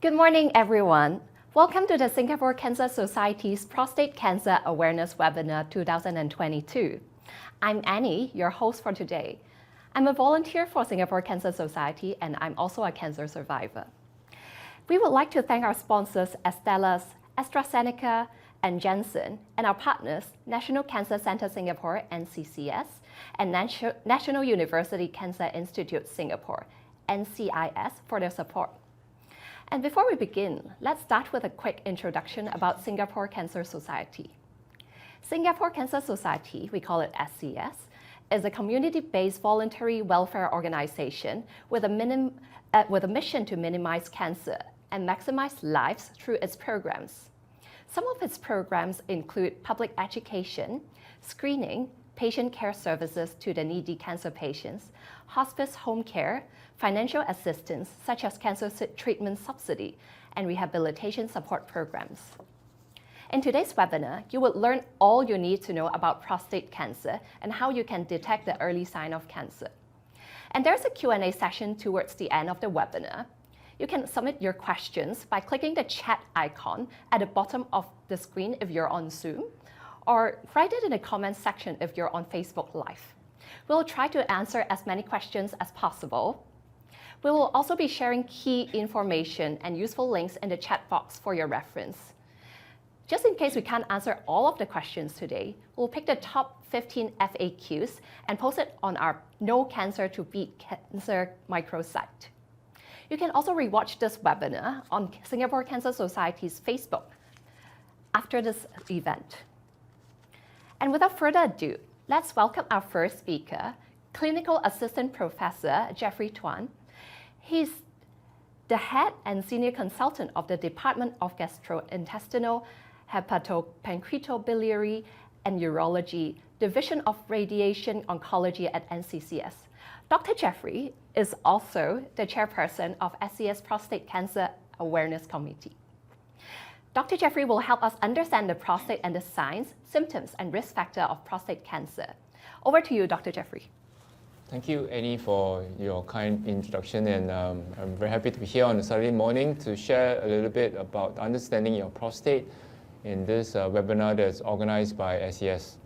Good morning, everyone. Welcome to the Singapore Cancer Society's Prostate Cancer Awareness Webinar 2022. I'm Annie, your host for today. I'm a volunteer for Singapore Cancer Society and I'm also a cancer survivor. We would like to thank our sponsors Astellas, AstraZeneca, and Janssen, and our partners National Cancer Centre Singapore, NCCS, and National University Cancer Institute Singapore, NCIS, for their support. And before we begin, let's start with a quick introduction about Singapore Cancer Society. Singapore Cancer Society, we call it SCS, is a community-based voluntary welfare organization with a mission to minimize cancer and maximize lives through its programs. Some of its programs include public education, screening, patient care services to the needy cancer patients, hospice home care, financial assistance such as cancer treatment subsidy, and rehabilitation support programs. In today's webinar, you will learn all you need to know about prostate cancer and how you can detect the early sign of cancer. And there's a Q&A session towards the end of the webinar. You can submit your questions by clicking the chat icon at the bottom of the screen if you're on Zoom, or write it in the comments section if you're on Facebook Live. We'll try to answer as many questions as possible. We will also be sharing key information and useful links in the chat box for your reference. Just in case we can't answer all of the questions today, we'll pick the top 15 FAQs and post it on our No Cancer to Beat Cancer microsite. You can also rewatch this webinar on Singapore Cancer Society's Facebook after this event. And without further ado, let's welcome our first speaker, Clinical Assistant Professor Jeffrey Tuan. He's the head and senior consultant of the Department of Gastrointestinal, Hepatopancreatobiliary, and Urology, Division of Radiation Oncology at NCCS. Dr. Jeffrey is also the chairperson of SCS Prostate Cancer Awareness Committee. Dr. Jeffrey will help us understand the prostate and the signs, symptoms, and risk factor of prostate cancer. Over to you, Dr. Jeffrey. Thank you, Annie, for your kind introduction, and I'm very happy to be here on a Saturday morning to share a little bit about understanding your prostate in this webinar that's organized by SCS.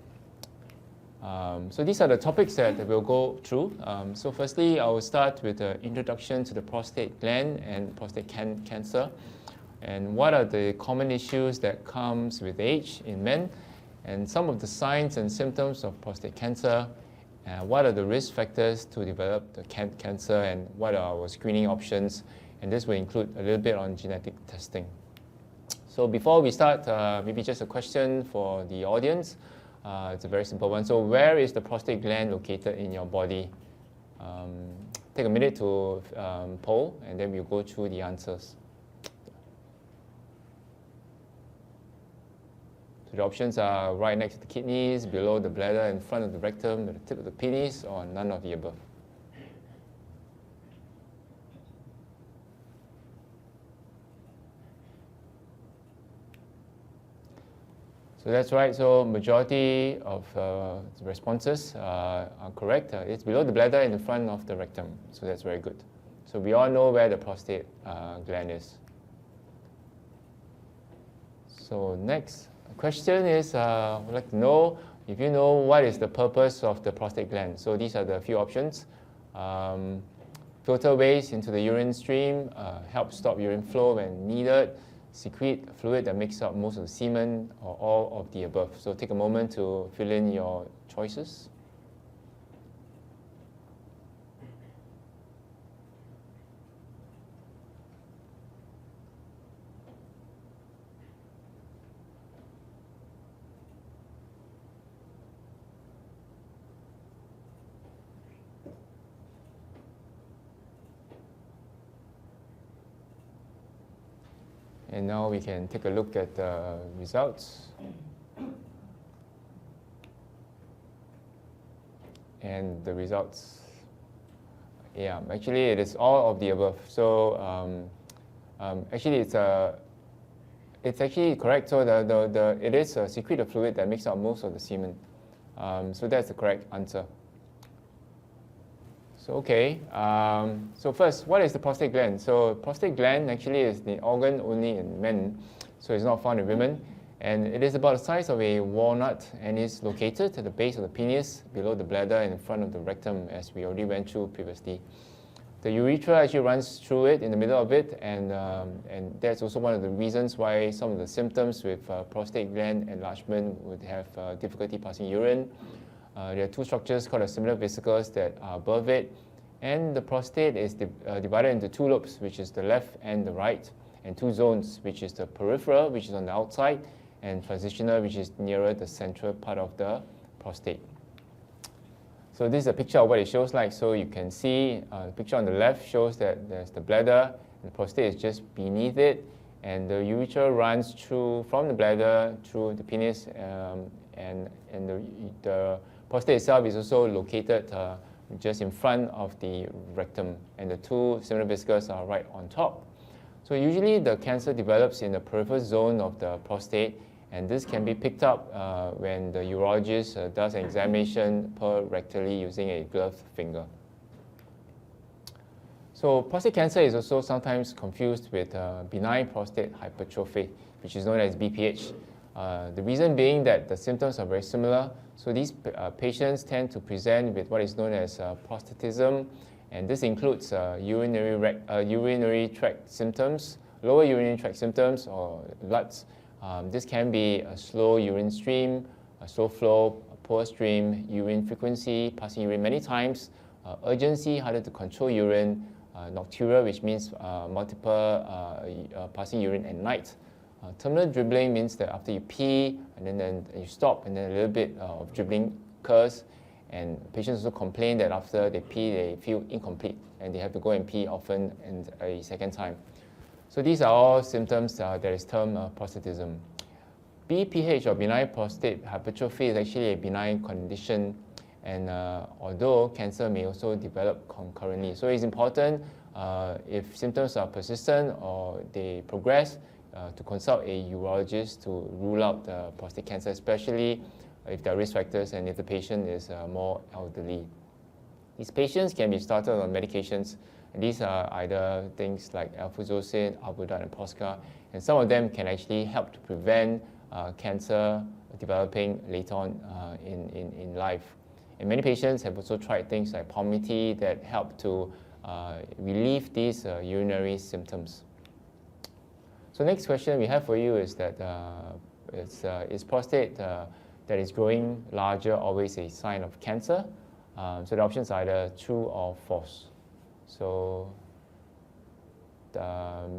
So these are the topics that we'll go through. So firstly, I will start with an introduction to the prostate gland and prostate cancer, and what are the common issues that comes with age in men, and some of the signs and symptoms of prostate cancer, what are the risk factors to develop the cancer, and what are our screening options, and this will include a little bit on genetic testing. So before we start, maybe just a question for the audience. It's a very simple one. So where is the prostate gland located in your body? Take a minute to poll, and then we'll go through the answers. So the options are right next to the kidneys, below the bladder, in front of the rectum, at the tip of the penis, or none of the above. So that's right. So majority of the responses are correct. It's below the bladder in the front of the rectum. So that's very good. So we all know where the prostate gland is. So next question is, I'd like to know if you know what is the purpose of the prostate gland. So these are the few options. Filter waste into the urine stream, help stop urine flow when needed, secrete fluid that makes up most of the semen, or all of the above. So take a moment to fill in your choices. And now we can take a look at the results. And the results, yeah, actually it is all of the above. So actually it's actually correct. So it is a secreted fluid that makes up most of the semen. So that's the correct answer. So So first, what is the prostate gland? So prostate gland actually is the organ only in men, so it's not found in women. And it is about the size of a walnut and is located at the base of the penis, below the bladder and in front of the rectum, as we already went through previously. The urethra actually runs through it, in the middle of it, and that's also one of the reasons why some of the symptoms with prostate gland enlargement would have difficulty passing urine. There are two structures called the similar vesicles that are above it, and the prostate is divided into two lobes, which is the left and the right, and two zones, which is the peripheral, which is on the outside, and transitional, which is nearer the central part of the prostate. So this is a picture of what it shows like. So you can see the picture on the left shows that there's the bladder, and the prostate is just beneath it, and the urethra runs through from the bladder through the penis, and the prostate itself is also located just in front of the rectum, and the two similar vesicles are right on top. So usually the cancer develops in the peripheral zone of the prostate, and this can be picked up when the urologist does an examination per rectally using a gloved finger. So prostate cancer is also sometimes confused with benign prostate hypertrophy, which is known as BPH. The reason being that the symptoms are very similar. So these patients tend to present with what is known as prostatism, and this includes urinary tract symptoms, lower urinary tract symptoms, or LUTs. This can be a slow urine stream, a slow flow, a poor stream, urine frequency, passing urine many times, urgency, harder to control urine, nocturia, which means multiple passing urine at night. Terminal dribbling means that after you pee, and then you stop, and then a little bit of dribbling occurs. And patients also complain that after they pee, they feel incomplete, and they have to go and pee often and a second time. So these are all symptoms that is termed prostatism. BPH, or benign prostate hypertrophy, is actually a benign condition, and although cancer may also develop concurrently. So it's important if symptoms are persistent or they progress to consult a urologist to rule out the prostate cancer, especially if there are risk factors and if the patient is more elderly. These patients can be started on medications, and these are either things like alfuzosin, Albuterol, and Posca, and some of them can actually help to prevent cancer developing later on in life. And many patients have also tried things like Palmity that help to relieve these urinary symptoms. So next question we have for you is that is prostate that is growing larger always a sign of cancer? So the options are either true or false. So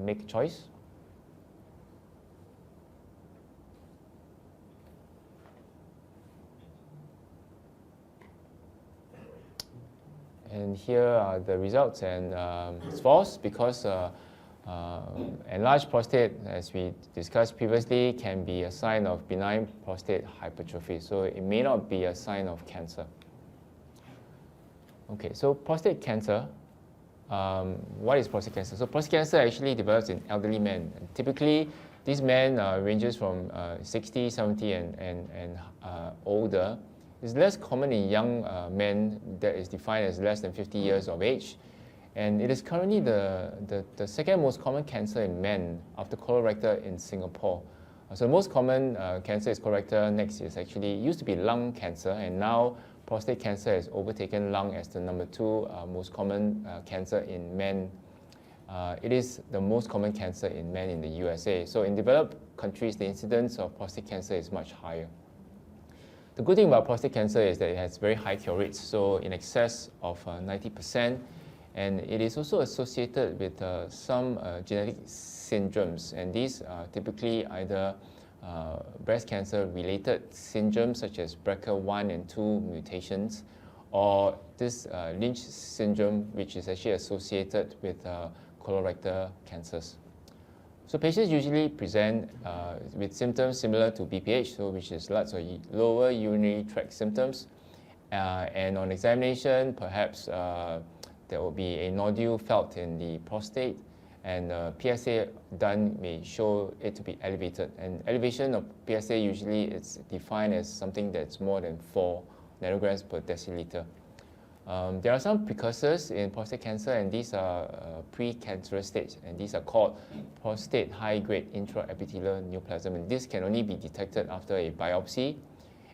make a choice. And here are the results, and it's false because enlarged prostate, as we discussed previously, can be a sign of benign prostate hypertrophy, so it may not be a sign of cancer. Okay, so prostate cancer, what is prostate cancer? So prostate cancer actually develops in elderly men. And typically, these men ranges from 60, 70, and older. It's less common in young men that is defined as less than 50 years of age. And it is currently the second most common cancer in men after colorectal in Singapore. So the most common cancer is colorectal. Next is actually used to be lung cancer, and now prostate cancer has overtaken lung as the number 2 most common cancer in men. It is the most common cancer in men in the USA. So in developed countries, the incidence of prostate cancer is much higher. The good thing about prostate cancer is that it has very high cure rates, so in excess of 90%. And it is also associated with some genetic syndromes, and these are typically either breast cancer related syndromes such as BRCA1 and 2 mutations, or this Lynch syndrome, which is actually associated with colorectal cancers. So patients usually present with symptoms similar to BPH, so which is LUTs, or lower urinary tract symptoms, and on examination, perhaps there will be a nodule felt in the prostate, and PSA done may show it to be elevated. And elevation of PSA usually is defined as something that's more than 4 nanograms per deciliter. There are some precursors in prostate cancer, and these are precancerous states, and these are called prostate high-grade intraepithelial neoplasm, and this can only be detected after a biopsy.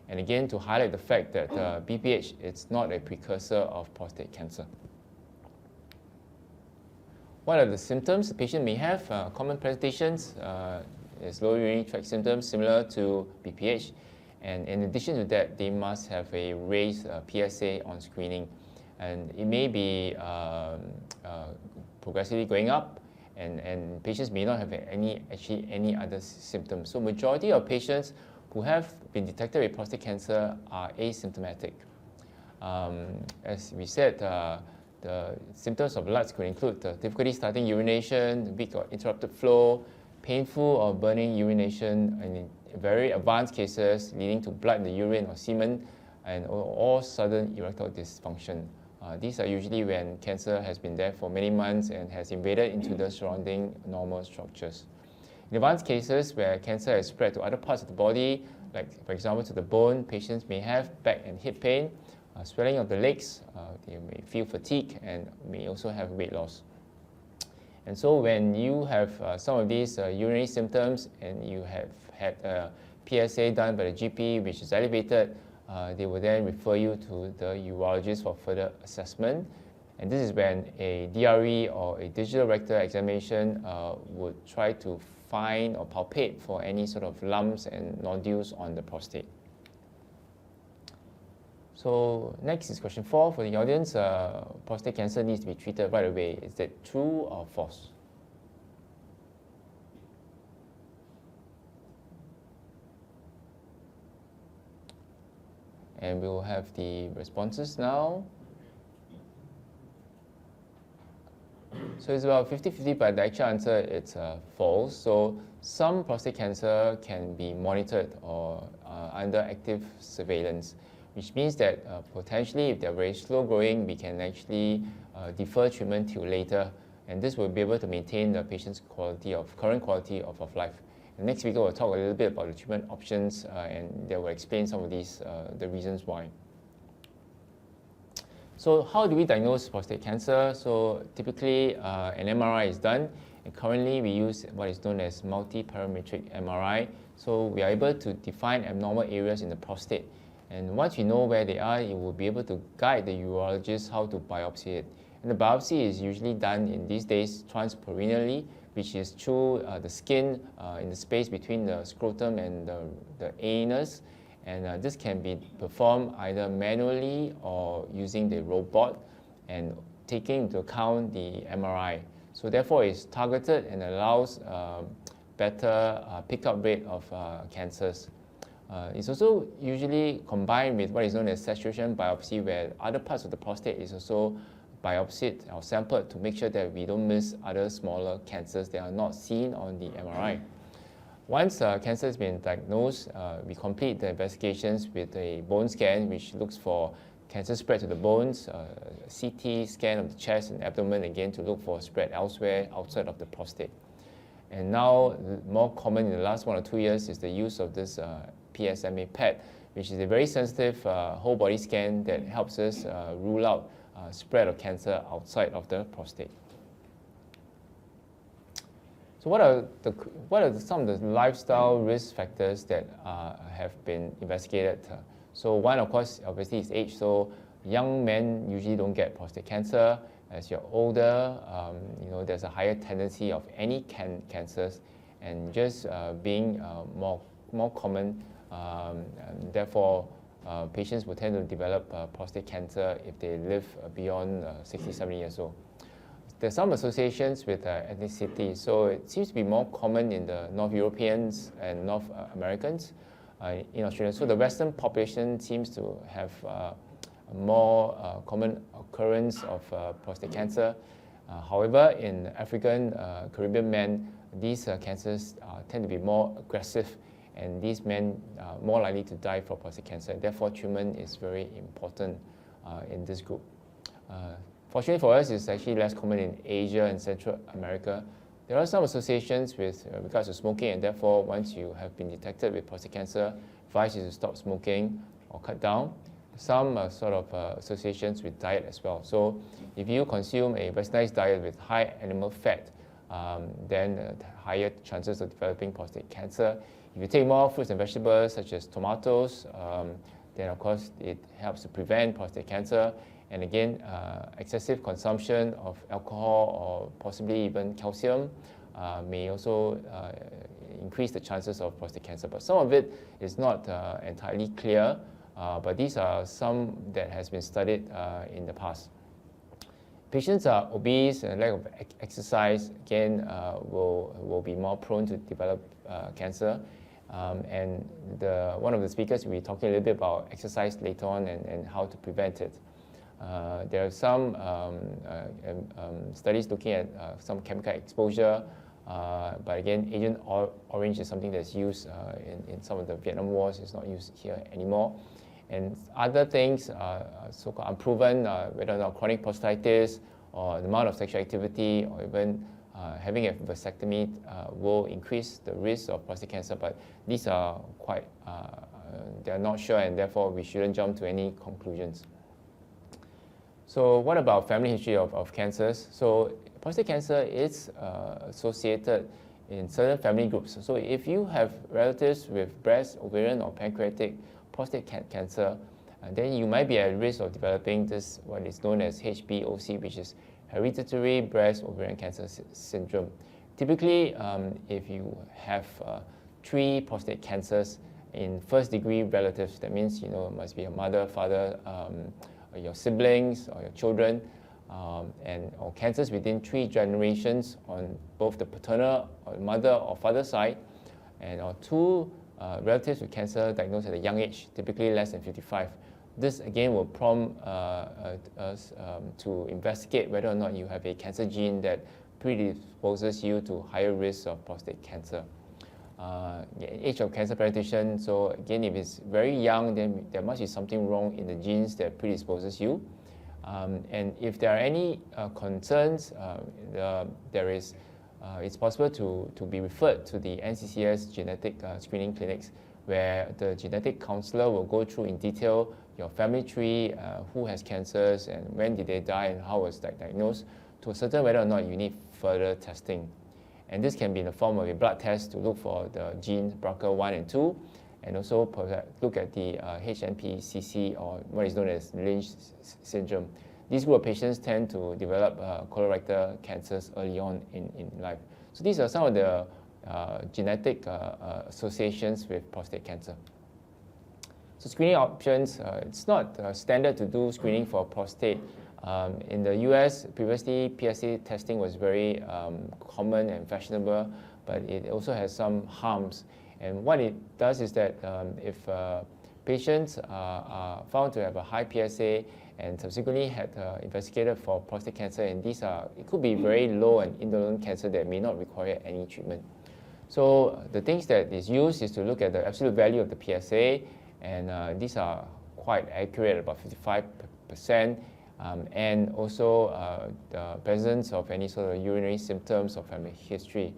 And again, to highlight the fact that BPH is not a precursor of prostate cancer. What are the symptoms the patient may have? Common presentations is lower urinary tract symptoms similar to BPH. And in addition to that, they must have a raised PSA on screening. And it may be progressively going up, and patients may not have any other symptoms. So majority of patients who have been detected with prostate cancer are asymptomatic. As we said, the symptoms of LUTS could include difficulty starting urination, weak or interrupted flow, painful or burning urination, and in very advanced cases leading to blood in the urine or semen, or sudden erectile dysfunction. These are usually when cancer has been there for many months and has invaded into the surrounding normal structures. In advanced cases where cancer has spread to other parts of the body, like for example to the bone, patients may have back and hip pain, swelling of the legs, they may feel fatigue, and may also have weight loss. And so when you have some of these urinary symptoms and you have had a PSA done by the GP which is elevated, they will then refer you to the urologist for further assessment. And this is when a DRE or a digital rectal examination would try to find or palpate for any sort of lumps and nodules on the prostate. So next is question 4 for the audience. Prostate cancer needs to be treated right away. Is that true or false? And we will have the responses now. So it's about 50-50, but the actual answer it's false. So some prostate cancer can be monitored or under active surveillance, which means that potentially if they're very slow growing, we can actually defer treatment till later, and this will be able to maintain the patient's current quality of life. And next week we'll talk a little bit about the treatment options, and they will explain some of these the reasons why. So how do we diagnose prostate cancer? So typically an MRI is done, and currently we use what is known as multiparametric MRI. So we are able to define abnormal areas in the prostate. And once you know where they are, you will be able to guide the urologist how to biopsy it. And the biopsy is usually done in these days transperineally, which is through the skin in the space between the scrotum and the anus. And this can be performed either manually or using the robot and taking into account the MRI. So therefore it's targeted and allows better pickup rate of cancers. It's also usually combined with what is known as saturation biopsy, where other parts of the prostate is also biopsied or sampled to make sure that we don't miss other smaller cancers that are not seen on the MRI. Once cancer has been diagnosed, we complete the investigations with a bone scan, which looks for cancer spread to the bones, CT scan of the chest and abdomen, again to look for spread elsewhere outside of the prostate. And now, more common in the last 1 or 2 years is the use of this PSMA PET, which is a very sensitive whole body scan that helps us rule out spread of cancer outside of the prostate. So what are some of the lifestyle risk factors that have been investigated? So one, of course, obviously is age. So young men usually don't get prostate cancer. As you're older, there's a higher tendency of any cancers, and just being more common. Therefore, patients will tend to develop prostate cancer if they live beyond 60, 70 years old. There's some associations with ethnicity, so it seems to be more common in the North Europeans and North Americans in Australia. So the Western population seems to have more common occurrence of prostate cancer. However, in African, Caribbean men, these cancers tend to be more aggressive, and these men are more likely to die from prostate cancer. Therefore, treatment is very important in this group. Fortunately for us, it's actually less common in Asia and Central America. There are some associations with regards to smoking, and therefore, once you have been detected with prostate cancer, advice is to stop smoking or cut down. some sort of associations with diet as well. So if you consume a westernized diet with high animal fat, then higher chances of developing prostate cancer. If you take more fruits and vegetables such as tomatoes, then of course it helps to prevent prostate cancer. And again, excessive consumption of alcohol or possibly even calcium may also increase the chances of prostate cancer. But some of it is not entirely clear, but these are some that has been studied in the past. Patients are obese and lack of exercise, again, will be more prone to develop cancer. And one of the speakers will be talking a little bit about exercise later on and how to prevent it. There are some studies looking at some chemical exposure, but again, Agent Orange is something that's used in some of the Vietnam Wars. It's not used here anymore. And other things are so-called unproven, whether or not chronic prostatitis or the amount of sexual activity or even having a vasectomy will increase the risk of prostate cancer, but these are quite, they're not sure, and therefore we shouldn't jump to any conclusions. So what about family history of cancers? So prostate cancer is associated in certain family groups. So if you have relatives with breast, ovarian, or pancreatic prostate cancer, then you might be at risk of developing this, what is known as HBOC, which is hereditary breast ovarian cancer syndrome. Typically, if you have 3 prostate cancers in first-degree relatives, that means it must be your mother, father, or your siblings, or your children, or cancers within 3 generations on both the paternal or mother or father side, or 2 relatives with cancer diagnosed at a young age, typically less than 55. This again will prompt us to investigate whether or not you have a cancer gene that predisposes you to higher risk of prostate cancer. Age of cancer presentation, so again, if it's very young, then there must be something wrong in the genes that predisposes you. And if there are any concerns, it's possible to be referred to the NCCS genetic screening clinics, where the genetic counselor will go through in detail your family tree, who has cancers, and when did they die, and how was that diagnosed, to ascertain whether or not you need further testing. And this can be in the form of a blood test to look for the genes BRCA1 and 2, and also look at the HNPCC, or what is known as Lynch syndrome. These group of patients tend to develop colorectal cancers early on in life. So these are some of the genetic associations with prostate cancer. So screening options, it's not standard to do screening for prostate. In the US, previously PSA testing was very common and fashionable, but it also has some harms. And what it does is that if patients are found to have a high PSA and subsequently had investigated for prostate cancer, and it could be very low and indolent cancer that may not require any treatment. So the things that is used is to look at the absolute value of the PSA, and these are quite accurate, about 55%, and also the presence of any sort of urinary symptoms or family history.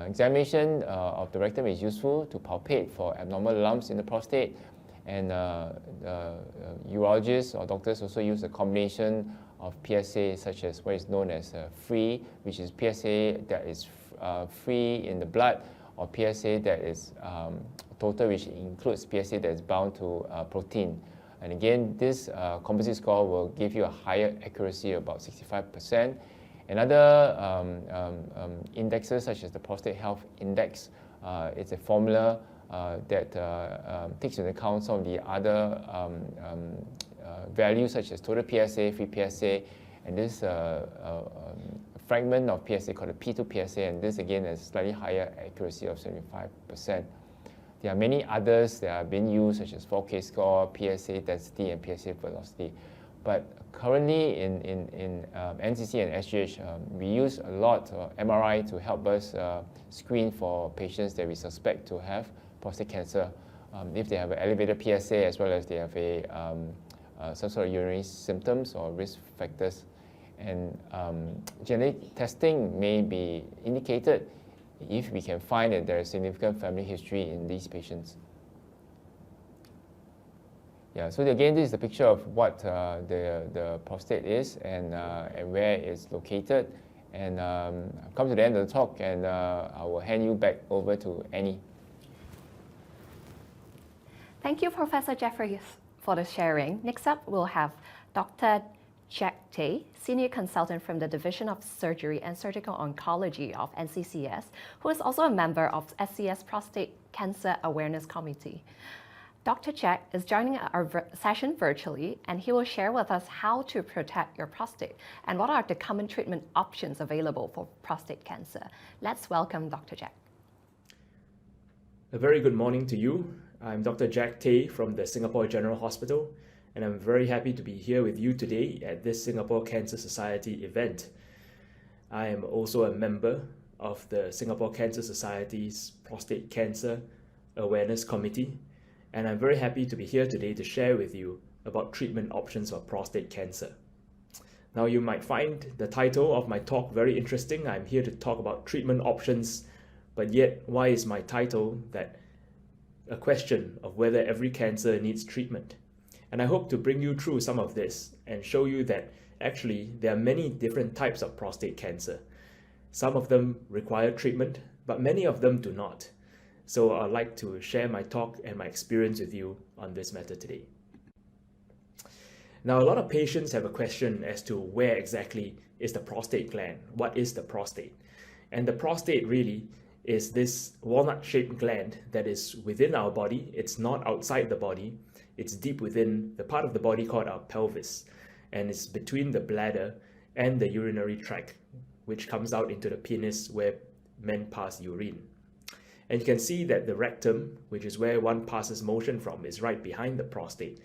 Examination of the rectum is useful to palpate for abnormal lumps in the prostate, and urologists or doctors also use a combination of PSA, such as what is known as free, which is PSA that is free in the blood, or PSA that is total, which includes PSA that is bound to protein. And again, this composite score will give you a higher accuracy, about 65%. And other indexes, such as the Prostate Health Index, it's a formula that takes into account some of the other values, such as total PSA, free PSA, and this fragment of PSA called the P2 PSA, and this again has slightly higher accuracy of 75%. There are many others that are being used, such as 4K score, PSA density, and PSA velocity. But currently in NCC and SGH, we use a lot of MRI to help us screen for patients that we suspect to have prostate cancer, if they have an elevated PSA, as well as they have some sort of urinary symptoms or risk factors. And genetic testing may be indicated if we can find that there is significant family history in these patients. Yeah, so again, this is a picture of what the prostate is and where it's located. And I've come to the end of the talk, and I will hand you back over to Annie. Thank you, Professor Jeffries, for the sharing. Next up, we'll have Dr. Jack Tay, Senior Consultant from the Division of Surgery and Surgical Oncology of NCCS, who is also a member of SCS Prostate Cancer Awareness Committee. Dr. Jack is joining our session virtually, and he will share with us how to protect your prostate and what are the common treatment options available for prostate cancer. Let's welcome Dr. Jack. A very good morning to you. I'm Dr. Jack Tay from the Singapore General Hospital, and I'm very happy to be here with you today at this Singapore Cancer Society event. I am also a member of the Singapore Cancer Society's Prostate Cancer Awareness Committee, and I'm very happy to be here today to share with you about treatment options for prostate cancer. Now, you might find the title of my talk very interesting. I'm here to talk about treatment options, but yet why is my title that a question of whether every cancer needs treatment? And I hope to bring you through some of this and show you that actually there are many different types of prostate cancer. Some of them require treatment, but many of them do not. So I'd like to share my talk and my experience with you on this matter today. Now, a lot of patients have a question as to where exactly is the prostate gland? What is the prostate? And the prostate really is this walnut-shaped gland that is within our body. It's not outside the body. It's deep within the part of the body called our pelvis, and it's between the bladder and the urinary tract, which comes out into the penis where men pass urine. And you can see that the rectum, which is where one passes motion from, is right behind the prostate.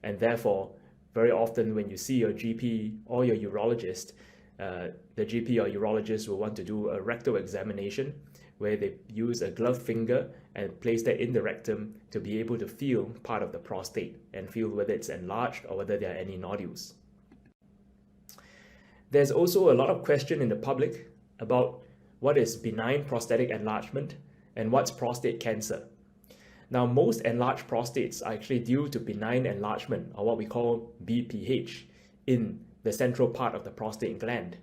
And therefore, very often when you see your GP or your urologist, the GP or urologist will want to do a rectal examination where they use a gloved finger and place that in the rectum to be able to feel part of the prostate and feel whether it's enlarged or whether there are any nodules. There's also a lot of question in the public about what is benign prostatic enlargement and what's prostate cancer. Now, most enlarged prostates are actually due to benign enlargement, or what we call BPH, in the central part of the prostate gland.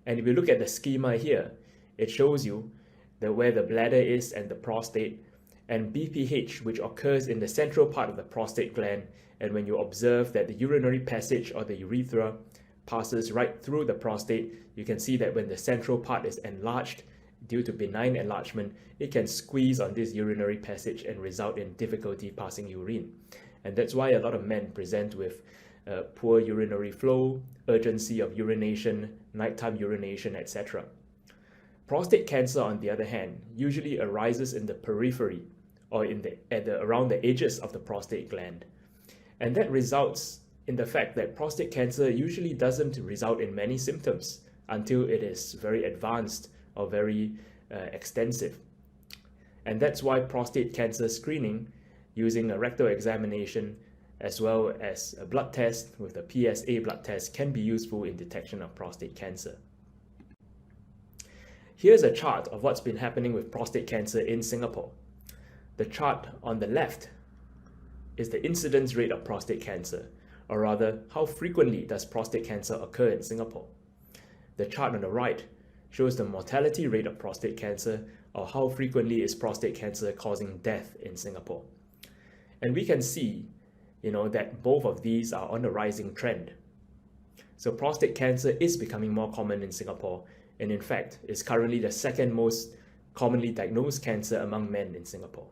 And if you look at the schema here, it shows you that where the bladder is and the prostate, and BPH, which occurs in the central part of the prostate gland. And when you observe that the urinary passage or the urethra passes right through the prostate, you can see that when the central part is enlarged due to benign enlargement, it can squeeze on this urinary passage and result in difficulty passing urine. And that's why a lot of men present with poor urinary flow, urgency of urination, nighttime urination, etc. Prostate cancer, on the other hand, usually arises in the periphery or around the edges of the prostate gland. And that results in the fact that prostate cancer usually doesn't result in many symptoms until it is very advanced or very extensive. And that's why prostate cancer screening using a rectal examination as well as a blood test with a PSA blood test can be useful in detection of prostate cancer. Here's a chart of what's been happening with prostate cancer in Singapore. The chart on the left is the incidence rate of prostate cancer, or rather, how frequently does prostate cancer occur in Singapore. The chart on the right shows the mortality rate of prostate cancer, or how frequently is prostate cancer causing death in Singapore. And we can see, that both of these are on a rising trend. So prostate cancer is becoming more common in Singapore, and in fact is currently the second most commonly diagnosed cancer among men in Singapore.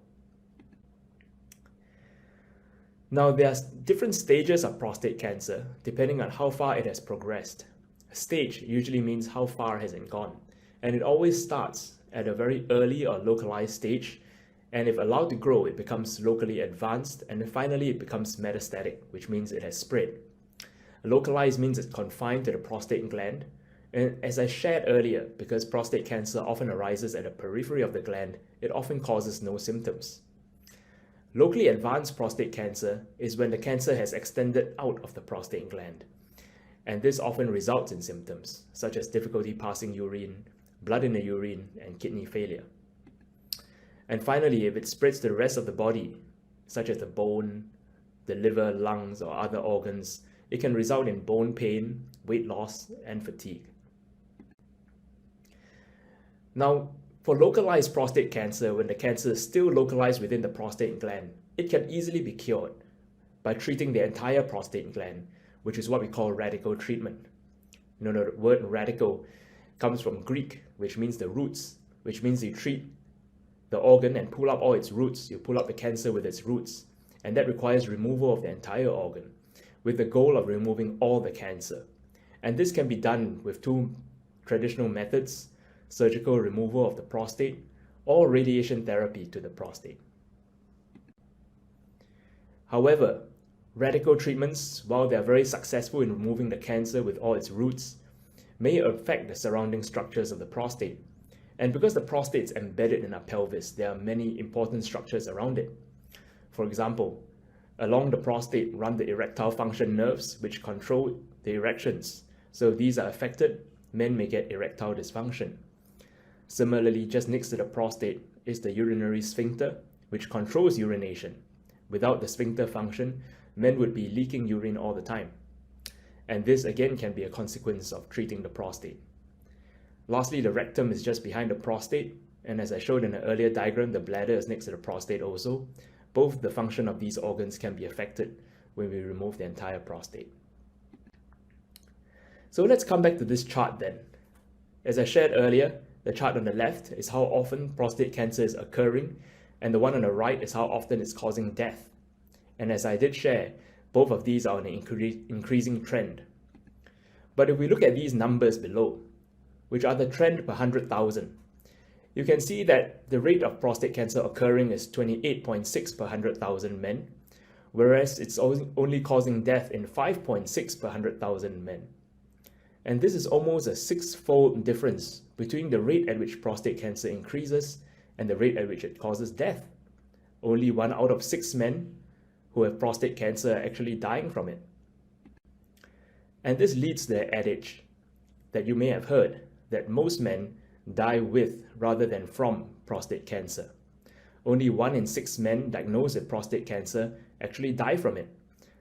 Now, there are different stages of prostate cancer depending on how far it has progressed. A stage usually means how far has it gone, and it always starts at a very early or localized stage, and if allowed to grow, it becomes locally advanced, and then finally it becomes metastatic, which means it has spread. Localized means it's confined to the prostate gland, and as I shared earlier, because prostate cancer often arises at the periphery of the gland, it often causes no symptoms. Locally advanced prostate cancer is when the cancer has extended out of the prostate gland, and this often results in symptoms such as difficulty passing urine, blood in the urine, and kidney failure. And finally, if it spreads to the rest of the body, such as the bone, the liver, lungs, or other organs, it can result in bone pain, weight loss, and fatigue. Now, for localized prostate cancer, when the cancer is still localized within the prostate gland, it can easily be cured by treating the entire prostate gland, which is what we call radical treatment. You know, the word radical comes from Greek, which means the roots, which means you treat the organ and pull up all its roots. You pull up the cancer with its roots, and that requires removal of the entire organ, with the goal of removing all the cancer. And this can be done with two traditional methods: surgical removal of the prostate or radiation therapy to the prostate. However, radical treatments, while they are very successful in removing the cancer with all its roots, may affect the surrounding structures of the prostate. And because the prostate is embedded in our pelvis, there are many important structures around it. For example, along the prostate run the erectile function nerves, which control the erections. So if these are affected, men may get erectile dysfunction. Similarly, just next to the prostate is the urinary sphincter, which controls urination. Without the sphincter function, men would be leaking urine all the time. And this again can be a consequence of treating the prostate. Lastly, the rectum is just behind the prostate, and as I showed in an earlier diagram, the bladder is next to the prostate also. Both the function of these organs can be affected when we remove the entire prostate. So let's come back to this chart then. As I shared earlier, the chart on the left is how often prostate cancer is occurring, and the one on the right is how often it's causing death. And as I did share, both of these are on an increasing trend. But if we look at these numbers below, which are the trend per 100,000, you can see that the rate of prostate cancer occurring is 28.6 per 100,000 men, whereas it's only causing death in 5.6 per 100,000 men. And this is almost a six-fold difference between the rate at which prostate cancer increases and the rate at which it causes death. Only 1 out of 6 men who have prostate cancer are actually dying from it. And this leads to the adage that you may have heard, that most men die with rather than from prostate cancer. Only 1 in 6 men diagnosed with prostate cancer actually die from it.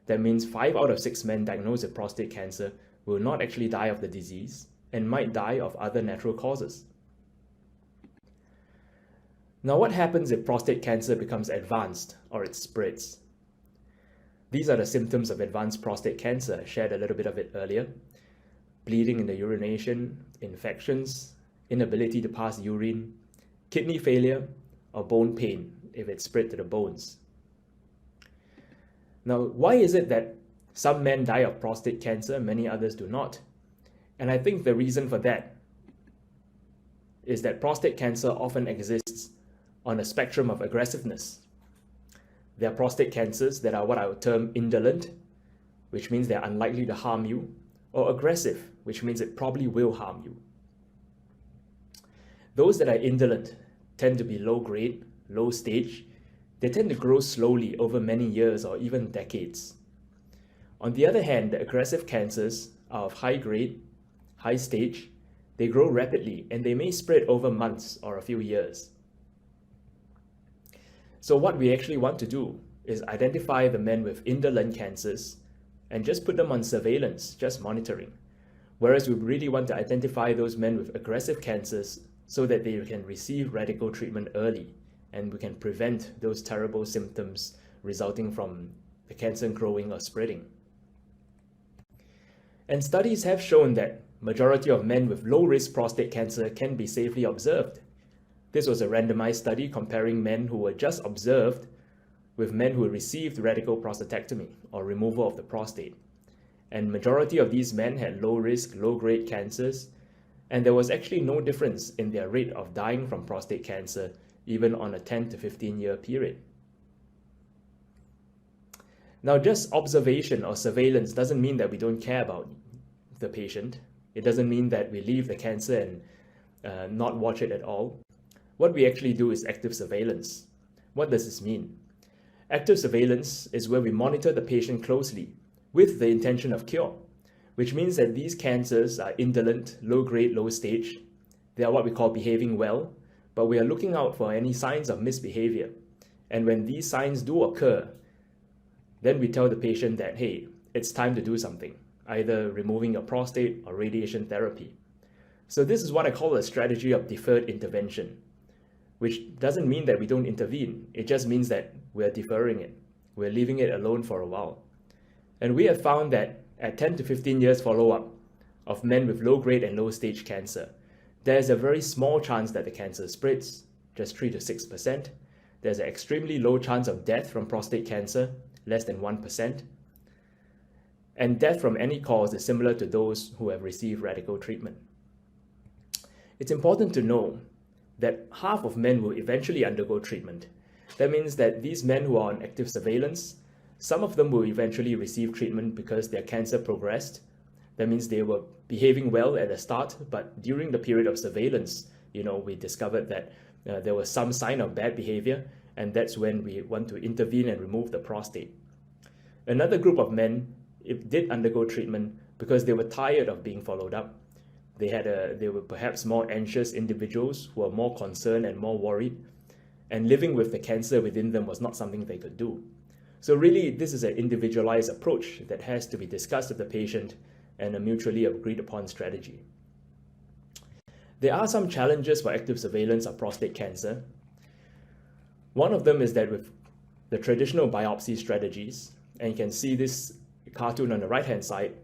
That means 5 out of 6 men diagnosed with prostate cancer will not actually die of the disease and might die of other natural causes. Now, what happens if prostate cancer becomes advanced or it spreads? These are the symptoms of advanced prostate cancer. I shared a little bit of it earlier. Bleeding in the urination, infections, inability to pass urine, kidney failure, or bone pain if it's spread to the bones. Now, why is it that some men die of prostate cancer, many others do not? And I think the reason for that is that prostate cancer often exists on a spectrum of aggressiveness. There are prostate cancers that are what I would term indolent, which means they're unlikely to harm you, or aggressive, which means it probably will harm you. Those that are indolent tend to be low grade, low stage. They tend to grow slowly over many years or even decades. On the other hand, the aggressive cancers are of high grade, high stage. They grow rapidly and they may spread over months or a few years. So what we actually want to do is identify the men with indolent cancers and just put them on surveillance, just monitoring. Whereas we really want to identify those men with aggressive cancers so that they can receive radical treatment early and we can prevent those terrible symptoms resulting from the cancer growing or spreading. And studies have shown that majority of men with low-risk prostate cancer can be safely observed. This was a randomized study comparing men who were just observed with men who received radical prostatectomy or removal of the prostate. And majority of these men had low-risk, low-grade cancers, and there was actually no difference in their rate of dying from prostate cancer, even on a 10 to 15-year period. Now, just observation or surveillance doesn't mean that we don't care about the patient. It doesn't mean that we leave the cancer and not watch it at all. What we actually do is active surveillance. What does this mean? Active surveillance is where we monitor the patient closely with the intention of cure, which means that these cancers are indolent, low grade, low stage. They are what we call behaving well, but we are looking out for any signs of misbehavior. And when these signs do occur, then we tell the patient that, hey, it's time to do something, either removing your prostate or radiation therapy. So this is what I call a strategy of deferred intervention, which doesn't mean that we don't intervene. It just means that we're deferring it. We're leaving it alone for a while. And we have found that at 10 to 15 years follow-up of men with low-grade and low-stage cancer, there's a very small chance that the cancer spreads, just 3 to 6%. There's an extremely low chance of death from prostate cancer, less than 1%. And death from any cause is similar to those who have received radical treatment. It's important to know that half of men will eventually undergo treatment. That means that these men who are on active surveillance, some of them will eventually receive treatment because their cancer progressed. That means they were behaving well at the start, but during the period of surveillance, we discovered that there was some sign of bad behavior, and that's when we want to intervene and remove the prostate. Another group of men did undergo treatment because they were tired of being followed up. They were perhaps more anxious individuals who were more concerned and more worried, and living with the cancer within them was not something they could do. So really, this is an individualized approach that has to be discussed with the patient and a mutually agreed upon strategy. There are some challenges for active surveillance of prostate cancer. One of them is that with the traditional biopsy strategies, and you can see this cartoon on the right-hand side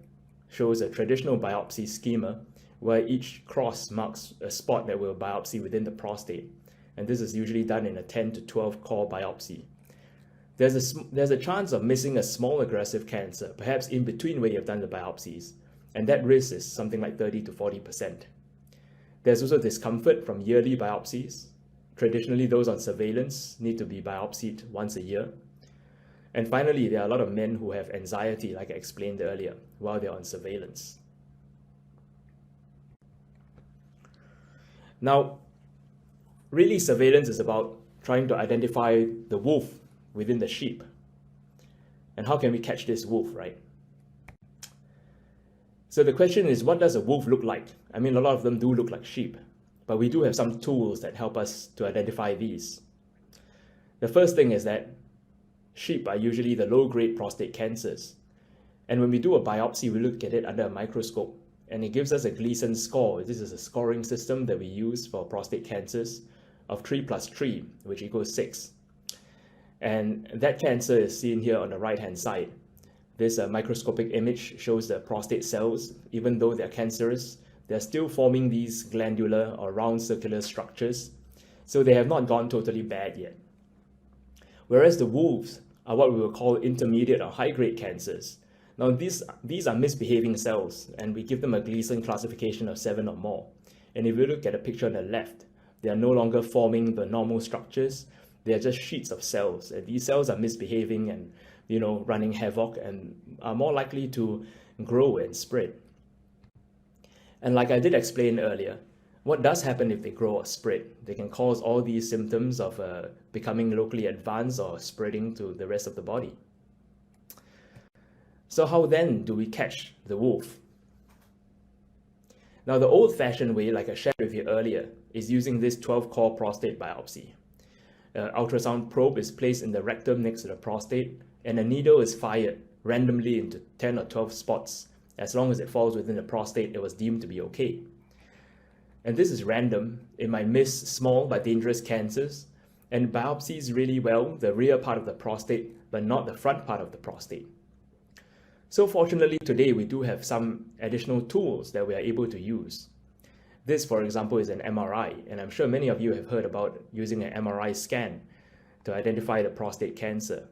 shows a traditional biopsy schema where each cross marks a spot that will biopsy within the prostate. And this is usually done in a 10 to 12 core biopsy. There's a chance of missing a small aggressive cancer, perhaps in between where you've done the biopsies, and that risk is something like 30 to 40%. There's also discomfort from yearly biopsies. Traditionally, those on surveillance need to be biopsied once a year. And finally, there are a lot of men who have anxiety, like I explained earlier, while they're on surveillance. Now, really, surveillance is about trying to identify the wolf within the sheep. And how can we catch this wolf, right? So the question is, what does a wolf look like? I mean, a lot of them do look like sheep, but we do have some tools that help us to identify these. The first thing is that sheep are usually the low-grade prostate cancers. And when we do a biopsy, we look at it under a microscope, and it gives us a Gleason score. This is a scoring system that we use for prostate cancers of 3 plus 3, which equals 6. And that cancer is seen here on the right-hand side. This microscopic image shows the prostate cells. Even though they're cancerous, they're still forming these glandular or round circular structures. So they have not gone totally bad yet. Whereas the wolves are what we will call intermediate or high-grade cancers. Now these are misbehaving cells, and we give them a Gleason classification of 7 or more. And if you look at the picture on the left, they are no longer forming the normal structures. They are just sheets of cells. And these cells are misbehaving and running havoc and are more likely to grow and spread. And like I did explain earlier, what does happen if they grow or spread? They can cause all these symptoms of becoming locally advanced or spreading to the rest of the body. So how then do we catch the wolf? Now, the old-fashioned way, like I shared with you earlier, is using this 12-core prostate biopsy. Ultrasound probe is placed in the rectum next to the prostate, and a needle is fired randomly into 10 or 12 spots. As long as it falls within the prostate, it was deemed to be okay. And this is random. It might miss small but dangerous cancers, and biopsies really well the rear part of the prostate, but not the front part of the prostate. So fortunately, today we do have some additional tools that we are able to use. This, for example, is an MRI, and I'm sure many of you have heard about using an MRI scan to identify the prostate cancer.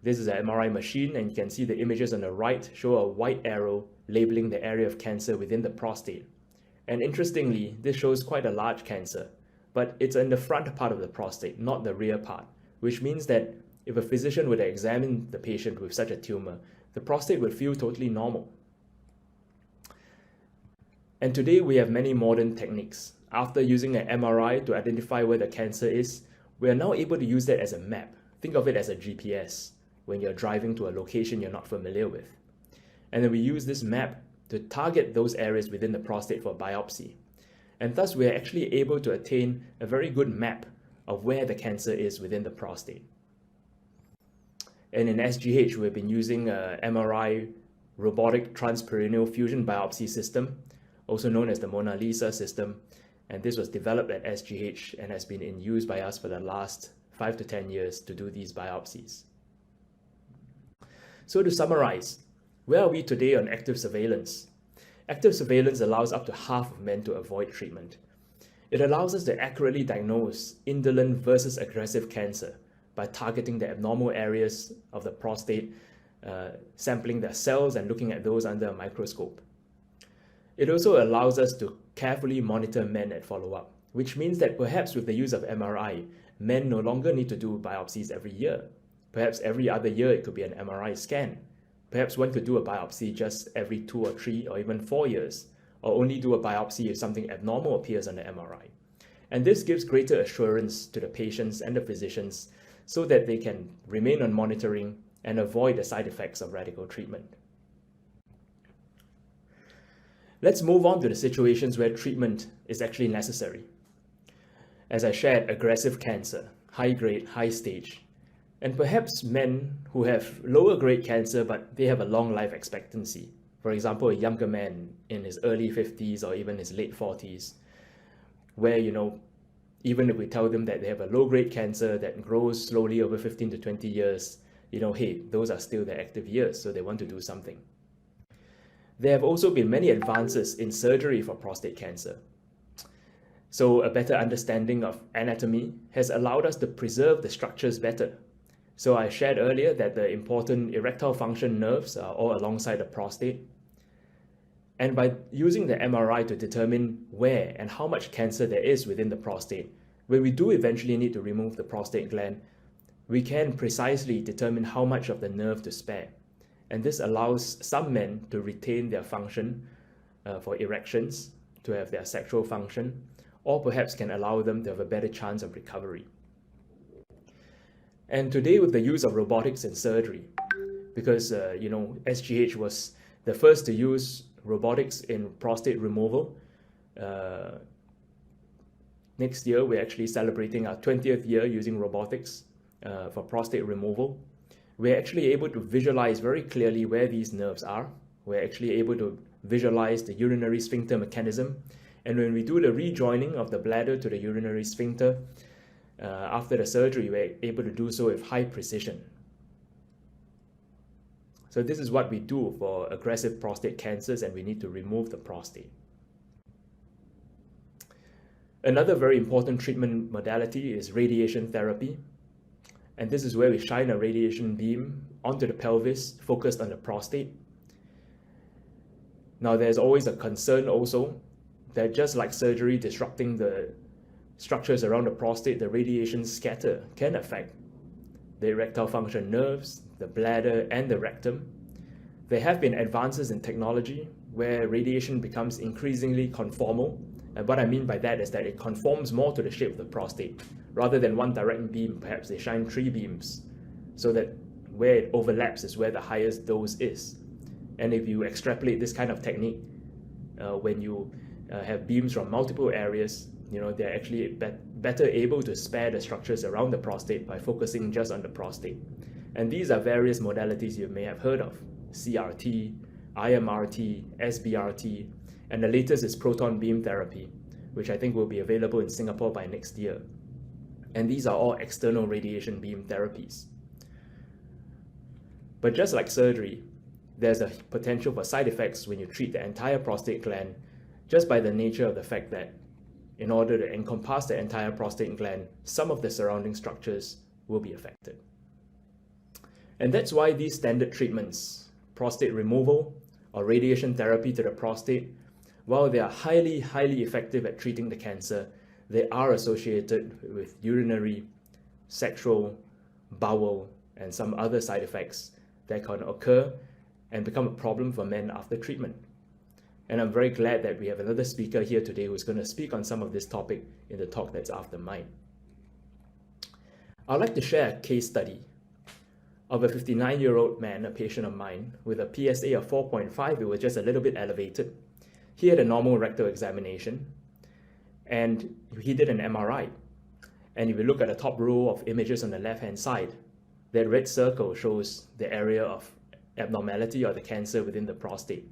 This is an MRI machine, and you can see the images on the right show a white arrow labeling the area of cancer within the prostate. And interestingly, this shows quite a large cancer, but it's in the front part of the prostate, not the rear part, which means that if a physician were to examine the patient with such a tumor, the prostate would feel totally normal. And today we have many modern techniques. After using an MRI to identify where the cancer is, we are now able to use that as a map. Think of it as a GPS when you're driving to a location you're not familiar with. And then we use this map to target those areas within the prostate for biopsy. And thus we are actually able to attain a very good map of where the cancer is within the prostate. And in SGH, we've been using a MRI robotic transperineal fusion biopsy system, also known as the Mona Lisa system. And this was developed at SGH and has been in use by us for the last 5 to 10 years to do these biopsies. So to summarize, where are we today on active surveillance? Active surveillance allows up to half of men to avoid treatment. It allows us to accurately diagnose indolent versus aggressive cancer by targeting the abnormal areas of the prostate, sampling their cells and looking at those under a microscope. It also allows us to carefully monitor men at follow-up, which means that perhaps with the use of MRI, men no longer need to do biopsies every year. Perhaps every other year it could be an MRI scan. Perhaps one could do a biopsy just every 2 or 3 or even 4 years, or only do a biopsy if something abnormal appears on the MRI. And this gives greater assurance to the patients and the physicians so that they can remain on monitoring and avoid the side effects of radical treatment. Let's move on to the situations where treatment is actually necessary. As I shared, aggressive cancer, high grade, high stage, and perhaps men who have lower grade cancer but they have a long life expectancy. For example, a younger man in his early 50s or even his late 40s, where, even if we tell them that they have a low grade cancer that grows slowly over 15 to 20 years, hey, those are still their active years, so they want to do something. There have also been many advances in surgery for prostate cancer. So a better understanding of anatomy has allowed us to preserve the structures better. So I shared earlier that the important erectile function nerves are all alongside the prostate. And by using the MRI to determine where and how much cancer there is within the prostate, when we do eventually need to remove the prostate gland, we can precisely determine how much of the nerve to spare. And this allows some men to retain their function for erections, to have their sexual function, or perhaps can allow them to have a better chance of recovery. And today, with the use of robotics in surgery, because SGH was the first to use robotics in prostate removal. Next year, we're actually celebrating our 20th year using robotics for prostate removal. We're actually able to visualize very clearly where these nerves are. We're actually able to visualize the urinary sphincter mechanism. And when we do the rejoining of the bladder to the urinary sphincter, after the surgery, we're able to do so with high precision. So this is what we do for aggressive prostate cancers, and we need to remove the prostate. Another very important treatment modality is radiation therapy. And this is where we shine a radiation beam onto the pelvis, focused on the prostate. Now, there's always a concern also that just like surgery disrupting the structures around the prostate, the radiation scatter can affect the erectile function nerves, the bladder, and the rectum. There have been advances in technology where radiation becomes increasingly conformal. And what I mean by that is that it conforms more to the shape of the prostate. Rather than one direct beam, perhaps they shine 3 beams, so that where it overlaps is where the highest dose is. And if you extrapolate this kind of technique, when you have beams from multiple areas, they're actually better able to spare the structures around the prostate by focusing just on the prostate. And these are various modalities you may have heard of: CRT, IMRT, SBRT, and the latest is proton beam therapy, which I think will be available in Singapore by next year. And these are all external radiation beam therapies. But just like surgery, there's a potential for side effects when you treat the entire prostate gland, just by the nature of the fact that in order to encompass the entire prostate gland, some of the surrounding structures will be affected. And that's why these standard treatments, prostate removal or radiation therapy to the prostate, while they are highly, highly effective at treating the cancer, they are associated with urinary, sexual, bowel, and some other side effects that can occur and become a problem for men after treatment. And I'm very glad that we have another speaker here today who's going to speak on some of this topic in the talk that's after mine. I'd like to share a case study of a 59-year-old man, a patient of mine, with a PSA of 4.5. It was just a little bit elevated. He had a normal rectal examination, and he did an MRI. And if you look at the top row of images on the left-hand side, That red circle shows the area of abnormality or the cancer within the prostate.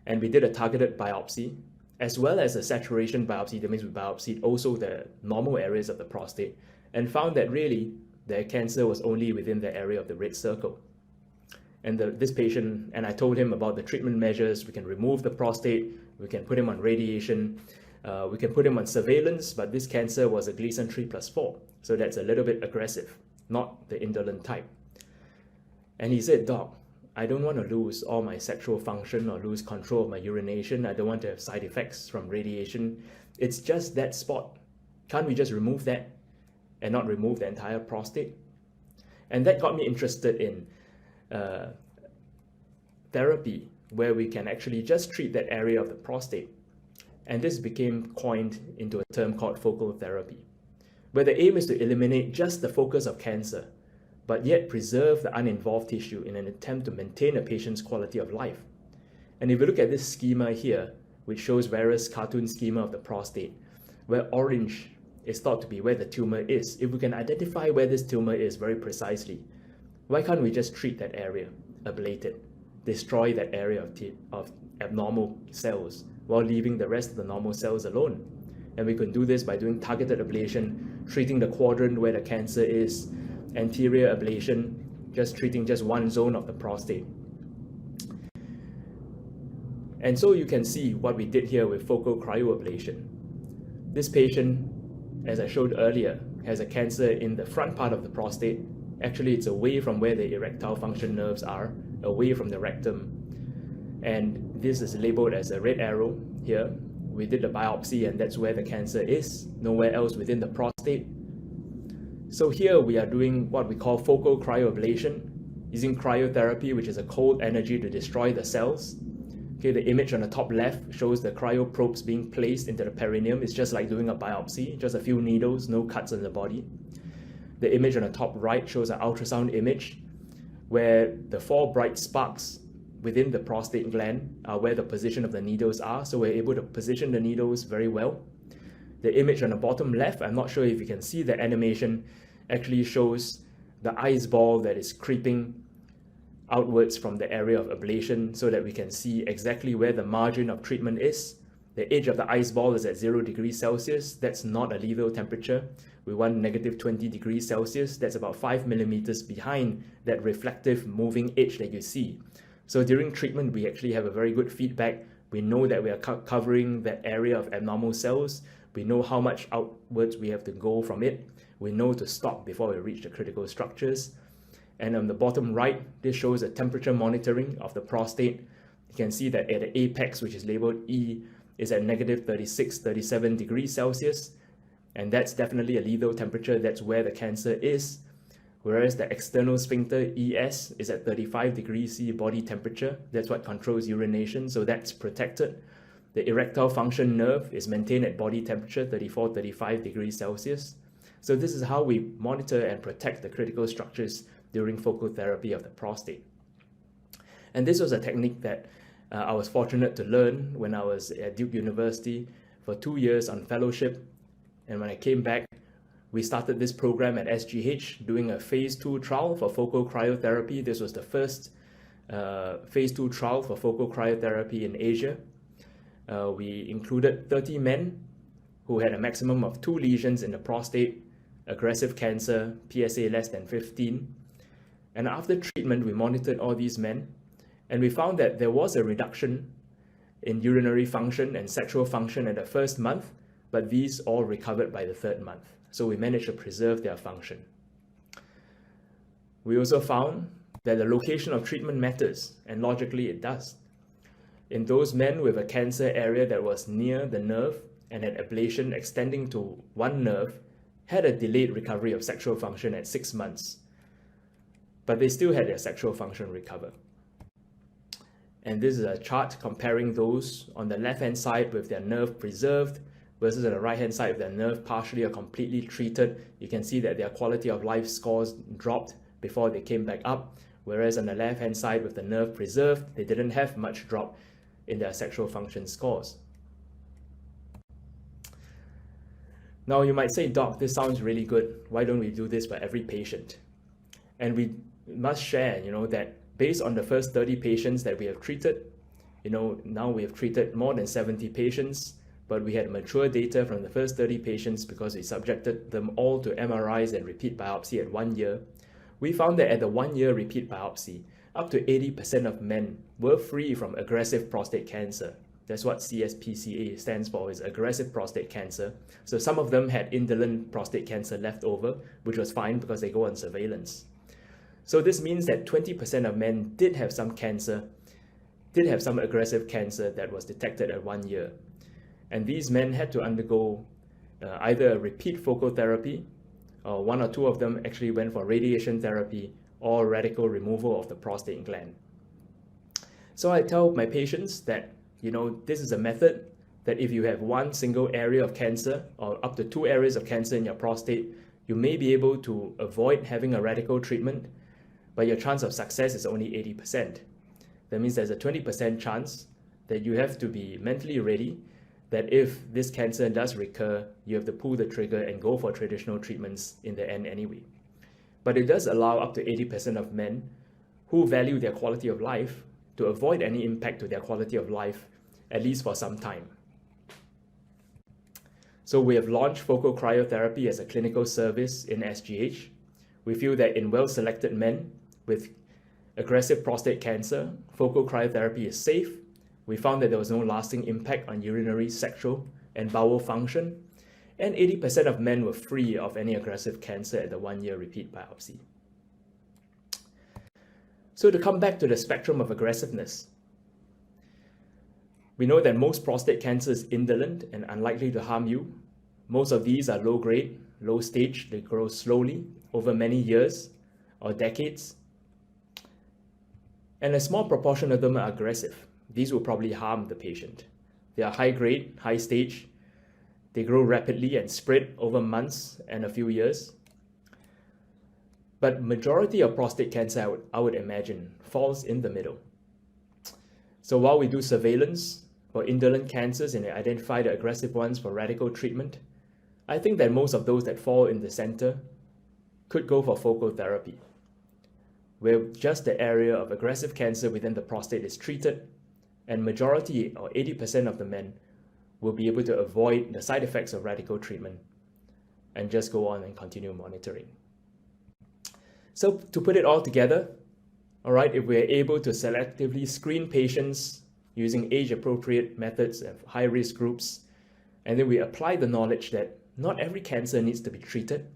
And we did a targeted biopsy, as well as a saturation biopsy. That means we biopsied also the normal areas of the prostate, and found that really the cancer was only within the area of the red circle. And this patient, and I told him about the treatment measures. We can remove the prostate, we can put him on radiation, we can put him on surveillance, but this cancer was a Gleason 3+4. So that's a little bit aggressive, not the indolent type. And he said, "Doc, I don't want to lose all my sexual function or lose control of my urination. I don't want to have side effects from radiation. It's just that spot. Can't we just remove that and not remove the entire prostate?" And that got me interested in therapy, where we can actually just treat that area of the prostate. And this became coined into a term called focal therapy, where the aim is to eliminate just the focus of cancer, but yet preserve the uninvolved tissue in an attempt to maintain a patient's quality of life. And if you look at this schema here, which shows various cartoon schema of the prostate, where orange is thought to be where the tumor is, if we can identify where this tumor is very precisely, why can't we just treat that area, ablate it, destroy that area of abnormal cells, while leaving the rest of the normal cells alone? And we can do this by doing targeted ablation, treating the quadrant where the cancer is, anterior ablation, just treating just one zone of the prostate. And so you can see what we did here with focal cryoablation. This patient, as I showed earlier, has a cancer in the front part of the prostate. Actually, it's away from where the erectile function nerves are, away from the rectum. And this is labeled as a red arrow here. We did the biopsy, and that's where the cancer is, nowhere else within the prostate. So here we are doing what we call focal cryoablation, using cryotherapy, which is a cold energy to destroy the cells. Okay, the image on the top left shows the cryoprobes being placed into the perineum. It's just like doing a biopsy, just a few needles, no cuts on the body. The image on the top right shows an ultrasound image where the 4 bright sparks within the prostate gland are where the position of the needles are, so we're able to position the needles very well. The image on the bottom left, I'm not sure if you can see the animation, actually shows the ice ball that is creeping outwards from the area of ablation, so that we can see exactly where the margin of treatment is. The edge of the ice ball is at 0 degrees Celsius. That's not a lethal temperature. We want negative 20 degrees Celsius. That's about 5 millimeters behind that reflective moving edge that you see. So during treatment, we actually have a very good feedback. We know that we are covering that area of abnormal cells. We know how much outwards we have to go from it. We know to stop before we reach the critical structures. And on the bottom right, this shows a temperature monitoring of the prostate. You can see that at the apex, which is labeled E, is at negative 36, 37 degrees Celsius. And that's definitely a lethal temperature. That's where the cancer is. Whereas the external sphincter, ES, is at 35 degrees C body temperature. That's what controls urination, so that's protected. The erectile function nerve is maintained at body temperature, 34, 35 degrees Celsius. So this is how we monitor and protect the critical structures during focal therapy of the prostate. And this was a technique that I was fortunate to learn when I was at Duke University for 2 years on fellowship. And when I came back, we started this program at SGH, doing a phase 2 trial for focal cryotherapy. This was the first phase 2 trial for focal cryotherapy in Asia. We included 30 men who had a maximum of 2 lesions in the prostate, aggressive cancer, PSA less than 15. And after treatment, we monitored all these men, and we found that there was a reduction in urinary function and sexual function in the first month, but these all recovered by the 3rd month. So we managed to preserve their function. We also found that the location of treatment matters, and logically it does. In those men with a cancer area that was near the nerve and had ablation extending to one nerve, had a delayed recovery of sexual function at 6 months, but they still had their sexual function recover. And this is a chart comparing those on the left-hand side with their nerve preserved versus on the right-hand side with their nerve partially or completely treated. You can see that their quality of life scores dropped before they came back up, whereas on the left-hand side with the nerve preserved, they didn't have much drop in their sexual function scores. Now you might say, "Doc, this sounds really good. Why don't we do this for every patient?" And we must share, that based on the first 30 patients that we have treated, now we have treated more than 70 patients, but we had mature data from the first 30 patients because we subjected them all to MRIs and repeat biopsy at 1 year. We found that at the 1 year repeat biopsy, up to 80% of men were free from aggressive prostate cancer. That's what CSPCA stands for, is aggressive prostate cancer. So some of them had indolent prostate cancer left over, which was fine because they go on surveillance. So this means that 20% of men did have some aggressive cancer that was detected at 1 year. And these men had to undergo either a repeat focal therapy, or one or two of them actually went for radiation therapy or radical removal of the prostate gland. So I tell my patients that, this is a method that if you have one single area of cancer or up to 2 areas of cancer in your prostate, you may be able to avoid having a radical treatment, but your chance of success is only 80%. That means there's a 20% chance that you have to be mentally ready that if this cancer does recur, you have to pull the trigger and go for traditional treatments in the end anyway. But it does allow up to 80% of men who value their quality of life to avoid any impact to their quality of life, at least for some time. So we have launched focal cryotherapy as a clinical service in SGH. We feel that in well-selected men with aggressive prostate cancer, focal cryotherapy is safe. We found that there was no lasting impact on urinary, sexual, and bowel function, and 80% of men were free of any aggressive cancer at the 1 year repeat biopsy. So to come back to the spectrum of aggressiveness, we know that most prostate cancer is indolent and unlikely to harm you. Most of these are low grade, low stage. They grow slowly over many years or decades. And a small proportion of them are aggressive. These will probably harm the patient. They are high grade, high stage. They grow rapidly and spread over months and a few years. But majority of prostate cancer, I would imagine, falls in the middle. So while we do surveillance for indolent cancers and identify the aggressive ones for radical treatment, I think that most of those that fall in the center could go for focal therapy, where just the area of aggressive cancer within the prostate is treated, and majority or 80% of the men will be able to avoid the side effects of radical treatment and just go on and continue monitoring. So to put it all together, all right, if we're able to selectively screen patients using age-appropriate methods of high-risk groups, and then we apply the knowledge that not every cancer needs to be treated,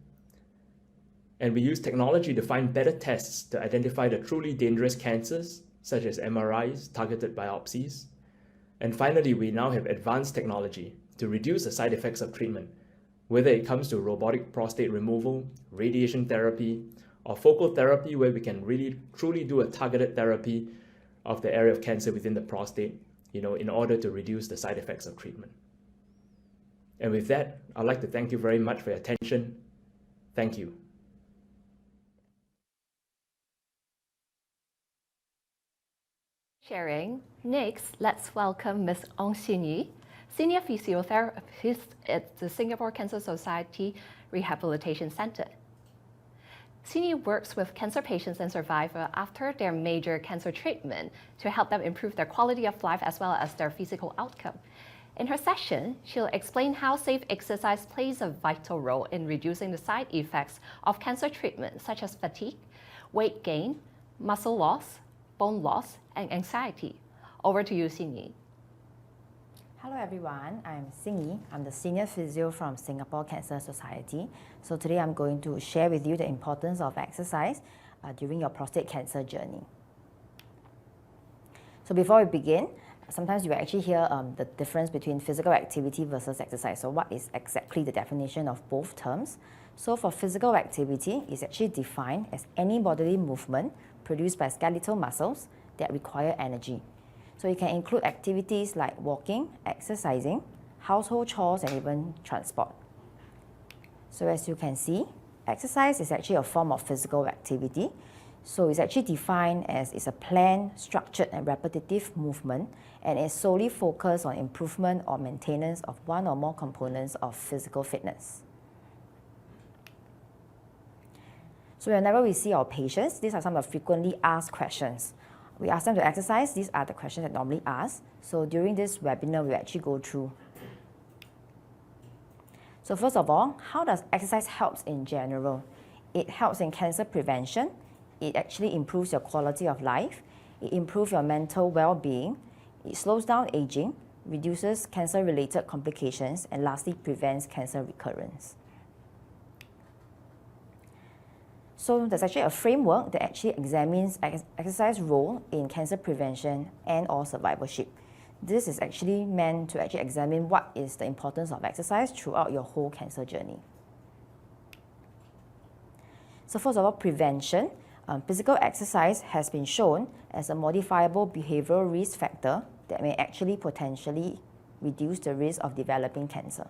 and we use technology to find better tests to identify the truly dangerous cancers, such as MRIs, targeted biopsies. And finally, we now have advanced technology to reduce the side effects of treatment, whether it comes to robotic prostate removal, radiation therapy, or focal therapy, where we can really truly do a targeted therapy of the area of cancer within the prostate, in order to reduce the side effects of treatment. And with that, I'd like to thank you very much for your attention. Thank you. Sharing. Next, let's welcome Ms. Ong Xin Yi, Senior Physiotherapist at the Singapore Cancer Society Rehabilitation Center. Xin Yi works with cancer patients and survivors after their major cancer treatment to help them improve their quality of life as well as their physical outcome. In her session, she'll explain how safe exercise plays a vital role in reducing the side effects of cancer treatment, such as fatigue, weight gain, muscle loss, bone loss, and anxiety. Over to you, Xin Yi. Hello everyone, I'm Xin Yi. I'm the Senior Physio from Singapore Cancer Society. So today I'm going to share with you the importance of exercise during your prostate cancer journey. So before we begin, sometimes you actually hear the difference between physical activity versus exercise. So what is exactly the definition of both terms? So for physical activity, it's actually defined as any bodily movement produced by skeletal muscles that require energy. So it can include activities like walking, exercising, household chores, and even transport. So as you can see, exercise is actually a form of physical activity. So it's actually defined as it's a planned, structured, and repetitive movement, and it's solely focused on improvement or maintenance of one or more components of physical fitness. So whenever we see our patients, these are some of the frequently asked questions. We ask them to exercise, these are the questions that normally asked. So during this webinar, we actually go through. So first of all, how does exercise help in general? It helps in cancer prevention. It actually improves your quality of life. It improves your mental well-being. It slows down aging, reduces cancer-related complications, and lastly, prevents cancer recurrence. So there's actually a framework that actually examines exercise role in cancer prevention and or survivorship. This is actually meant to actually examine what is the importance of exercise throughout your whole cancer journey. So first of all, prevention. Physical exercise has been shown as a modifiable behavioral risk factor that may actually potentially reduce the risk of developing cancer.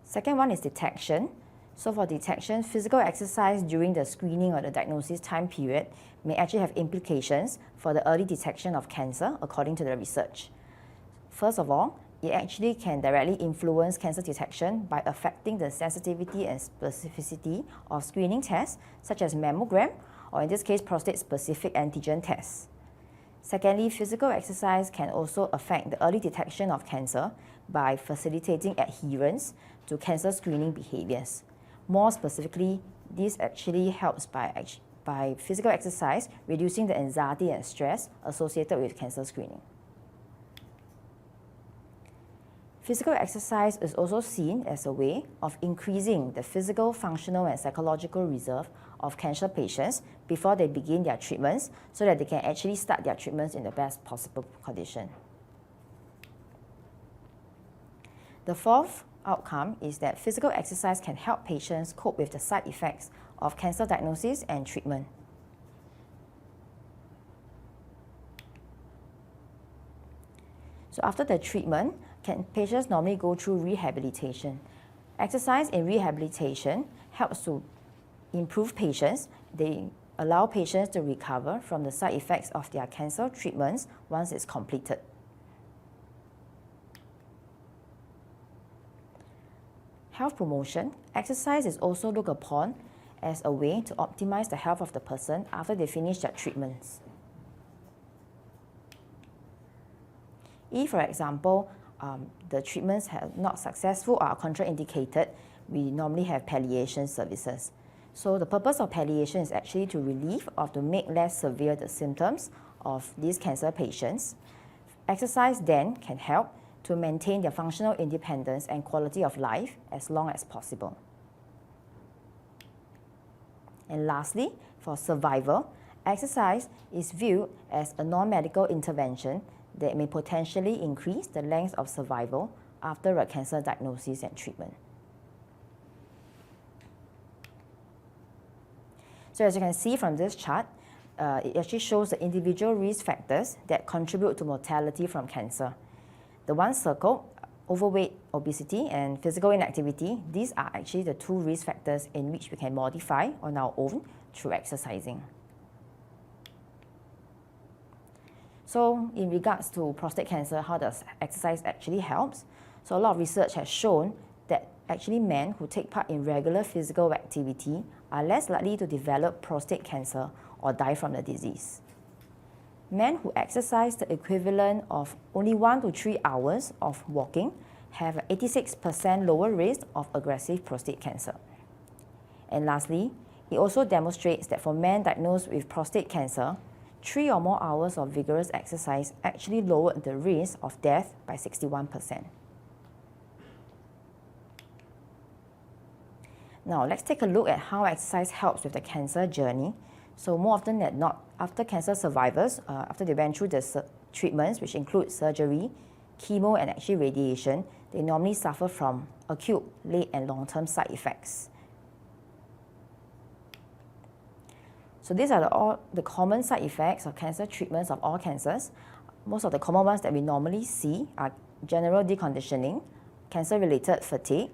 Second one is detection. So for detection, physical exercise during the screening or the diagnosis time period may actually have implications for the early detection of cancer, according to the research. First of all, it actually can directly influence cancer detection by affecting the sensitivity and specificity of screening tests, such as mammogram, or in this case, prostate-specific antigen tests. Secondly, physical exercise can also affect the early detection of cancer by facilitating adherence to cancer screening behaviors. More specifically, this actually helps by physical exercise, reducing the anxiety and stress associated with cancer screening. Physical exercise is also seen as a way of increasing the physical, functional, and psychological reserve of cancer patients before they begin their treatments so that they can actually start their treatments in the best possible condition. The fourth outcome is that physical exercise can help patients cope with the side effects of cancer diagnosis and treatment. So after the treatment, patients normally go through rehabilitation. Exercise in rehabilitation helps to improve patients. They allow patients to recover from the side effects of their cancer treatments once it's completed. Health promotion. Exercise is also looked upon as a way to optimize the health of the person after they finish their treatments. If, for example, the treatments are not successful or are contraindicated, we normally have palliation services. So the purpose of palliation is actually to relieve or to make less severe the symptoms of these cancer patients. Exercise then can help to maintain their functional independence and quality of life as long as possible. And lastly, for survival, exercise is viewed as a non-medical intervention that may potentially increase the length of survival after a cancer diagnosis and treatment. So as you can see from this chart, it actually shows the individual risk factors that contribute to mortality from cancer. The one circled, overweight, obesity, and physical inactivity, these are actually the two risk factors in which we can modify on our own through exercising. So in regards to prostate cancer, how does exercise actually help? So a lot of research has shown that actually men who take part in regular physical activity are less likely to develop prostate cancer or die from the disease. Men who exercise the equivalent of only 1 to 3 hours of walking have an 86% lower risk of aggressive prostate cancer. And lastly, it also demonstrates that for men diagnosed with prostate cancer, 3 or more hours of vigorous exercise actually lowered the risk of death by 61%. Now let's take a look at how exercise helps with the cancer journey. So more often than not, after cancer survivors, after they went through the treatments, which include surgery, chemo, and actually radiation, they normally suffer from acute, late, and long-term side effects. So these are all the common side effects of cancer treatments of all cancers. Most of the common ones that we normally see are general deconditioning, cancer-related fatigue,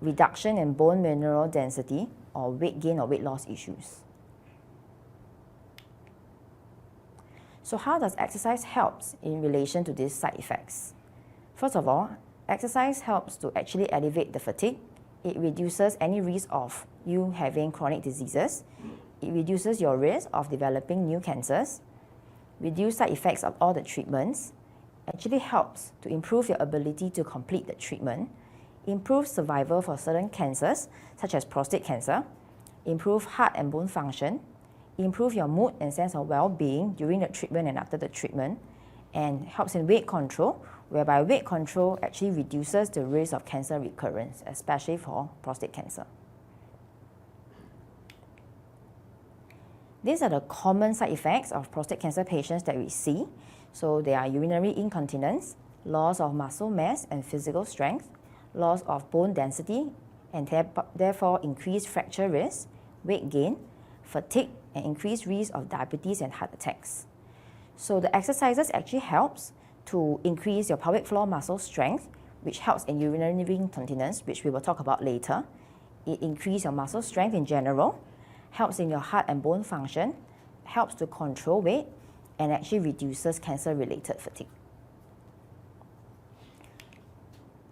reduction in bone mineral density, or weight gain or weight loss issues. So how does exercise help in relation to these side effects? First of all, exercise helps to actually alleviate the fatigue. it reduces any risk of you having chronic diseases. It reduces your risk of developing new cancers, reduce side effects of all the treatments, actually helps to improve your ability to complete the treatment, improve survival for certain cancers such as prostate cancer, improve heart and bone function, improve your mood and sense of well-being during the treatment and after the treatment, and helps in weight control, whereby weight control actually reduces the risk of cancer recurrence, especially for prostate cancer. These are the common side effects of prostate cancer patients that we see. So they are urinary incontinence, loss of muscle mass and physical strength, loss of bone density, and therefore increased fracture risk, weight gain, fatigue, and increased risk of diabetes and heart attacks. So the exercises actually helps to increase your pelvic floor muscle strength, which helps in urinary incontinence, which we will talk about later. It increases your muscle strength in general, helps in your heart and bone function, helps to control weight, and actually reduces cancer-related fatigue.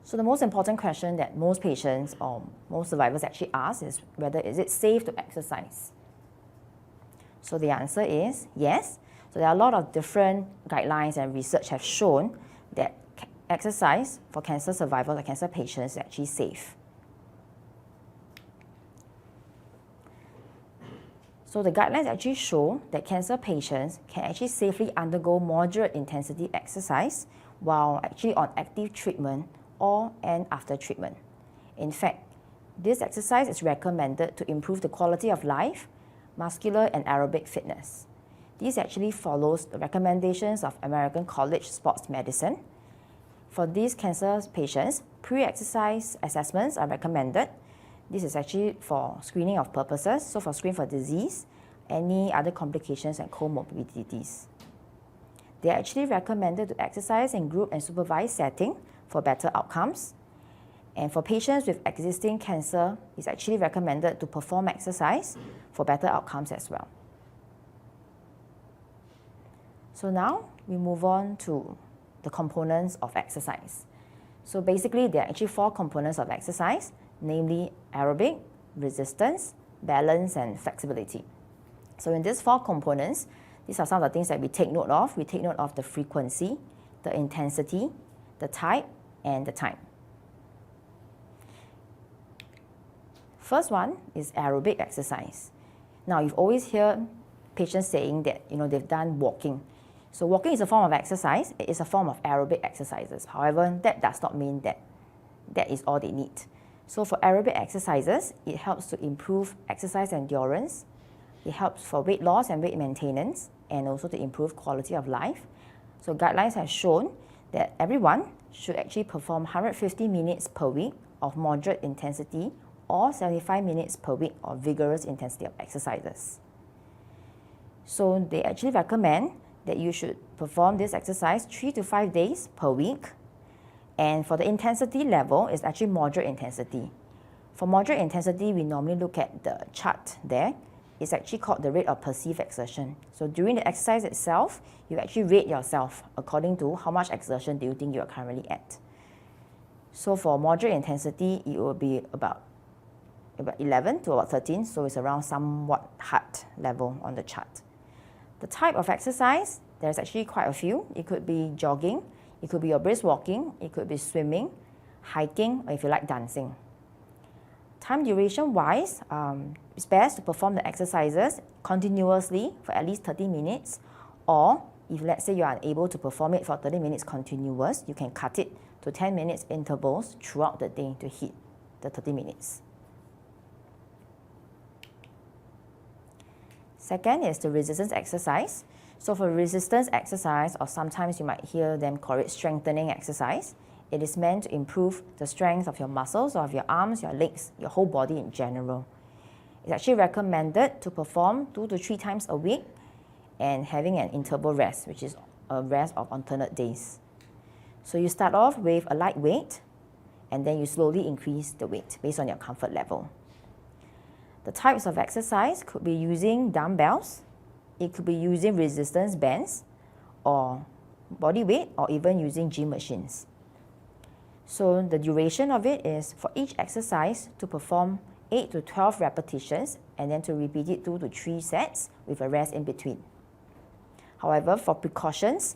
So the most important question that most patients or most survivors actually ask is whether is it safe to exercise? So the answer is yes. So there are a lot of different guidelines and research have shown that exercise for cancer survivors or cancer patients is actually safe. So the guidelines actually show that cancer patients can actually safely undergo moderate intensity exercise while actually on active treatment or and after treatment. In fact, this exercise is recommended to improve the quality of life, muscular and aerobic fitness. This actually follows the recommendations of American College of Sports Medicine. For these cancer patients, pre-exercise assessments are recommended. This is actually for screening of purposes, so for screening for disease, any other complications and comorbidities. They are actually recommended to exercise in group and supervised setting for better outcomes. And for patients with existing cancer, it's actually recommended to perform exercise for better outcomes as well. So now we move on to the components of exercise. So basically, there are actually 4 components of exercise, namely aerobic, resistance, balance, and flexibility. So in these 4 components, these are some of the things that we take note of. We take note of the frequency, the intensity, the type, and the time. First one is aerobic exercise. Now, you've always heard patients saying that they've done walking. So walking is a form of exercise. It is a form of aerobic exercises. However, that does not mean that that is all they need. So for aerobic exercises, it helps to improve exercise endurance. It helps for weight loss and weight maintenance, and also to improve quality of life. So guidelines have shown that everyone should actually perform 150 minutes per week of moderate intensity or 75 minutes per week of vigorous intensity of exercises. So they actually recommend that you should perform this exercise 3 to 5 days per week. And for the intensity level, it's actually moderate intensity. For moderate intensity, we normally look at the chart there. It's actually called the rate of perceived exertion. So during the exercise itself, you actually rate yourself according to how much exertion do you think you are currently at. So for moderate intensity, it will be about 11 to about 13, so it's around somewhat hard level on the chart. The type of exercise, there's actually quite a few. It could be jogging, it could be your brisk walking, it could be swimming, hiking, or if you like, dancing. Time duration wise, it's best to perform the exercises continuously for at least 30 minutes, or if let's say you are unable to perform it for 30 minutes continuous, you can cut it to 10 minutes intervals throughout the day to hit the 30 minutes. Second is the resistance exercise. So for resistance exercise, or sometimes you might hear them call it strengthening exercise, it is meant to improve the strength of your muscles, or of your arms, your legs, your whole body in general. It's actually recommended to perform 2 to 3 times a week and having an interval rest, which is a rest of alternate days. So you start off with a light weight, and then you slowly increase the weight based on your comfort level. The types of exercise could be using dumbbells, it could be using resistance bands, or body weight, or even using gym machines. So the duration of it is for each exercise to perform 8 to 12 repetitions and then to repeat it 2 to 3 sets with a rest in between. However, for precautions,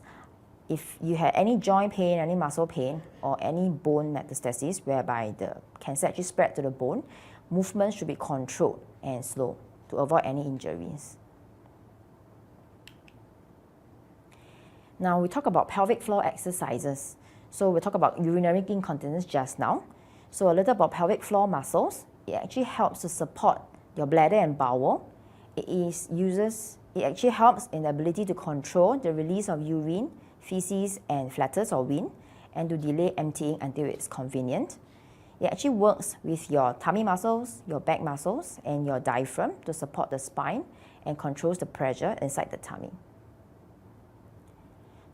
if you had any joint pain, any muscle pain, or any bone metastasis whereby the cancer actually spread to the bone, movement should be controlled and slow to avoid any injuries. Now we talk about pelvic floor exercises. So we talk about urinary incontinence just now. So a little about pelvic floor muscles. It actually helps to support your bladder and bowel. It actually helps in the ability to control the release of urine, feces, and flatus or wind, and to delay emptying until it's convenient. It actually works with your tummy muscles, your back muscles, and your diaphragm to support the spine and controls the pressure inside the tummy.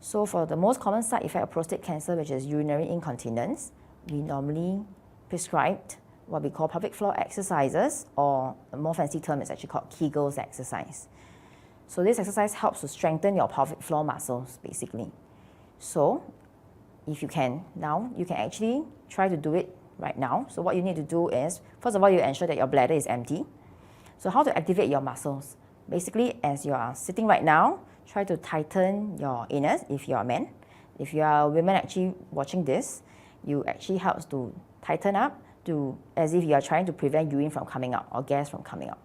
So for the most common side effect of prostate cancer, which is urinary incontinence, we normally prescribe what we call pelvic floor exercises, or a more fancy term is actually called Kegels exercise. So this exercise helps to strengthen your pelvic floor muscles, basically. So if you can, now you can actually try to do it right now. So what you need to do is, first of all, you ensure that your bladder is empty. So how to activate your muscles? Basically, as you are sitting right now, try to tighten your anus if you are a man. If you are a woman actually watching this, you actually helps to tighten up as if you are trying to prevent urine from coming out or gas from coming out.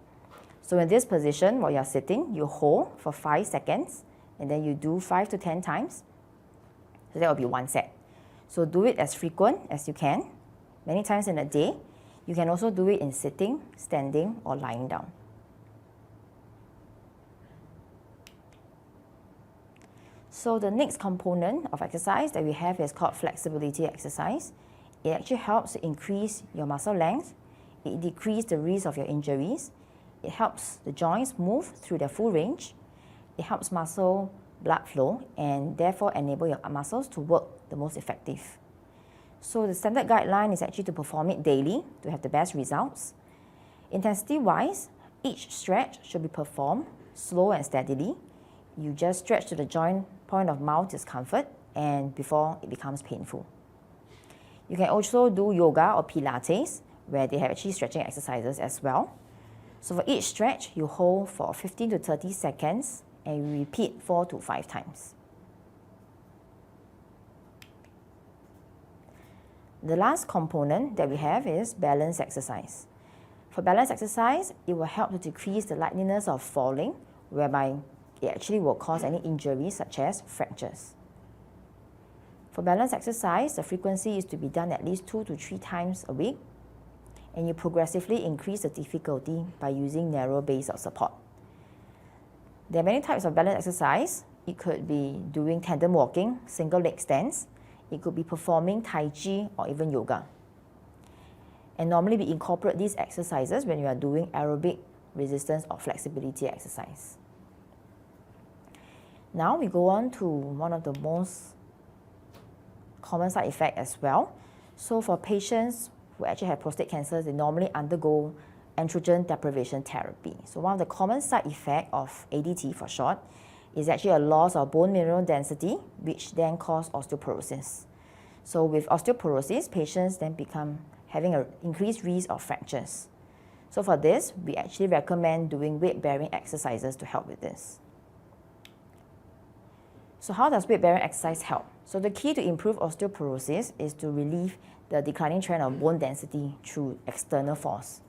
So in this position, while you are sitting, you hold for 5 seconds and then you do 5 to 10 times. So that will be 1 set. So do it as frequent as you can, many times in a day. You can also do it in sitting, standing, or lying down. So the next component of exercise that we have is called flexibility exercise. It actually helps to increase your muscle length. It decreases the risk of your injuries. It helps the joints move through their full range. It helps muscle blood flow and therefore enable your muscles to work the most effective. So the standard guideline is actually to perform it daily to have the best results. Intensity-wise, each stretch should be performed slow and steadily. You just stretch to the joint point of mild discomfort and before it becomes painful. You can also do yoga or Pilates, where they have actually stretching exercises as well. So for each stretch, you hold for 15 to 30 seconds and you repeat 4 to 5 times. The last component that we have is balance exercise. For balance exercise, it will help to decrease the likeliness of falling, whereby it actually will cause any injuries such as fractures. For balance exercise, the frequency is to be done at least 2 to 3 times a week, and you progressively increase the difficulty by using narrow base of support. There are many types of balance exercise. It could be doing tandem walking, single leg stands. It could be performing Tai Chi or even yoga. And normally we incorporate these exercises when you are doing aerobic resistance or flexibility exercise. Now we go on to one of the most common side effects as well. So for patients who actually have prostate cancer, they normally undergo androgen deprivation therapy. So one of the common side effects of ADT for short is actually a loss of bone mineral density, which then causes osteoporosis. So with osteoporosis, patients then become having an increased risk of fractures. So for this, we actually recommend doing weight-bearing exercises to help with this. So how does weight-bearing exercise help? So the key to improve osteoporosis is to relieve the declining trend of bone density through external force.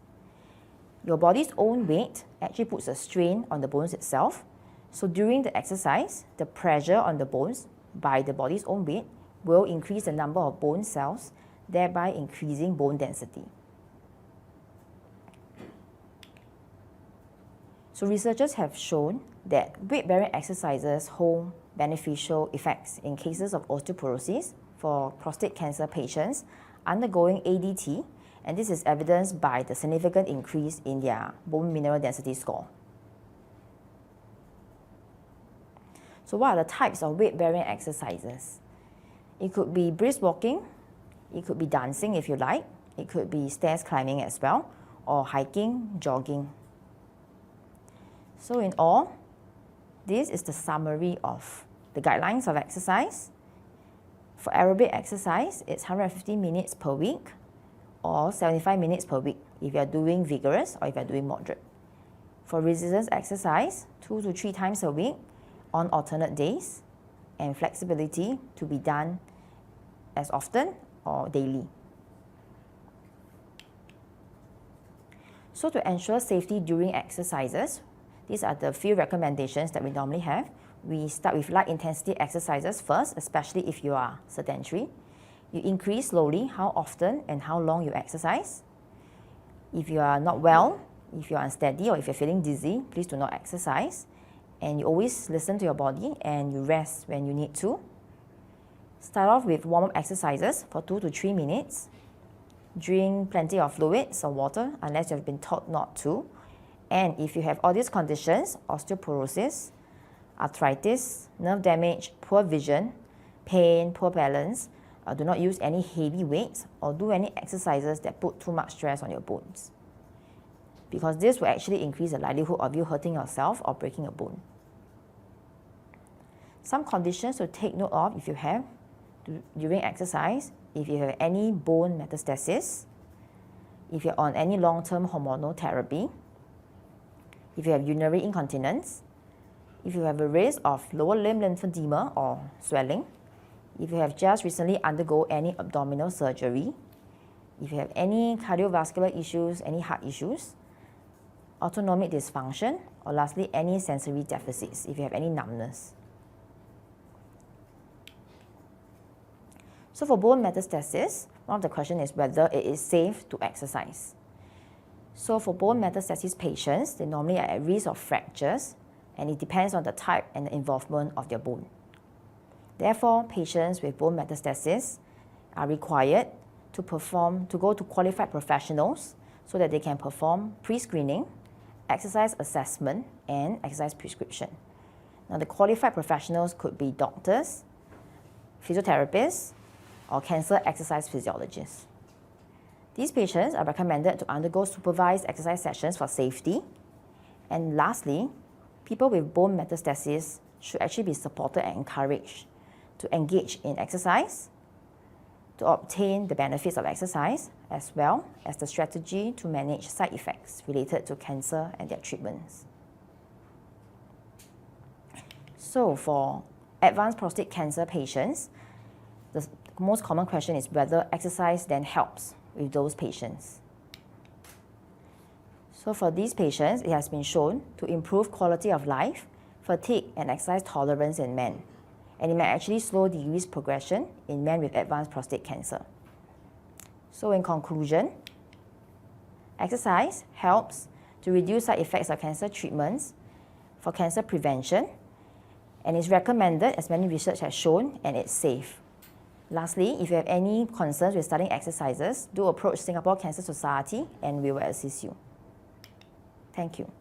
Your body's own weight actually puts a strain on the bones itself. So during the exercise, the pressure on the bones by the body's own weight will increase the number of bone cells, thereby increasing bone density. So researchers have shown that weight-bearing exercises hold beneficial effects in cases of osteoporosis for prostate cancer patients undergoing ADT, and this is evidenced by the significant increase in their bone mineral density score. So what are the types of weight-bearing exercises? It could be brisk walking, it could be dancing if you like, it could be stairs climbing as well, or hiking, jogging. So in all, this is the summary of the guidelines of exercise. For aerobic exercise, it's 150 minutes per week or 75 minutes per week if you're doing vigorous or if you're doing moderate. For resistance exercise, 2 to 3 times a week on alternate days, and flexibility to be done as often or daily. So to ensure safety during exercises, these are the few recommendations that we normally have. We start with light intensity exercises first, especially if you are sedentary. You increase slowly how often and how long you exercise. If you are not well, if you are unsteady or if you're feeling dizzy, please do not exercise. And you always listen to your body and you rest when you need to. Start off with warm-up exercises for 2 to 3 minutes. Drink plenty of fluids or water unless you've been taught not to. And if you have all these conditions, osteoporosis, arthritis, nerve damage, poor vision, pain, poor balance, do not use any heavy weights or do any exercises that put too much stress on your bones, because this will actually increase the likelihood of you hurting yourself or breaking a bone. Some conditions to take note of if you have during exercise: if you have any bone metastasis, if you're on any long-term hormonal therapy, if you have urinary incontinence, if you have a risk of lower limb lymphedema or swelling, if you have just recently undergone any abdominal surgery, if you have any cardiovascular issues, any heart issues, autonomic dysfunction, or lastly, any sensory deficits, if you have any numbness. So for bone metastasis, one of the questions is whether it is safe to exercise. So for bone metastasis patients, they normally are at risk of fractures, and it depends on the type and the involvement of their bone. Therefore, patients with bone metastasis are required to go to qualified professionals so that they can perform pre-screening, exercise assessment, and exercise prescription. Now, the qualified professionals could be doctors, physiotherapists, or cancer exercise physiologists. These patients are recommended to undergo supervised exercise sessions for safety. And lastly, people with bone metastasis should actually be supported and encouraged to engage in exercise, to obtain the benefits of exercise, as well as the strategy to manage side effects related to cancer and their treatments. So for advanced prostate cancer patients, the most common question is whether exercise then helps with those patients. So for these patients, it has been shown to improve quality of life, fatigue, and exercise tolerance in men. And it may actually slow disease progression in men with advanced prostate cancer. So in conclusion, exercise helps to reduce side effects of cancer treatments for cancer prevention, and is recommended as many research has shown, and it's safe. Lastly, if you have any concerns with starting exercises, do approach Singapore Cancer Society and we will assist you. Thank you.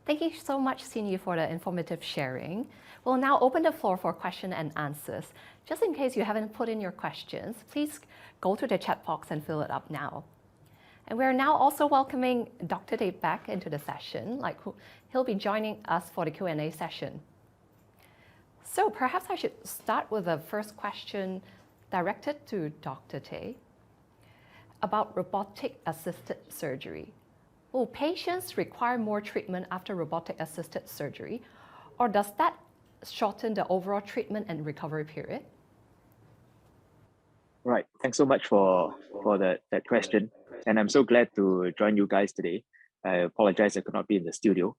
Thank you so much, Cindy, for the informative sharing. We'll now open the floor for question and answers. Just in case you haven't put in your questions, please go to the chat box and fill it up now. And we're now also welcoming Dr. Dave back into the session, he'll be joining us for the Q&A session. So perhaps I should start with the first question directed to Dr. Tay about robotic-assisted surgery. Will patients require more treatment after robotic-assisted surgery, or does that shorten the overall treatment and recovery period? Right. Thanks so much for that question. And I'm so glad to join you guys today. I apologize I could not be in the studio.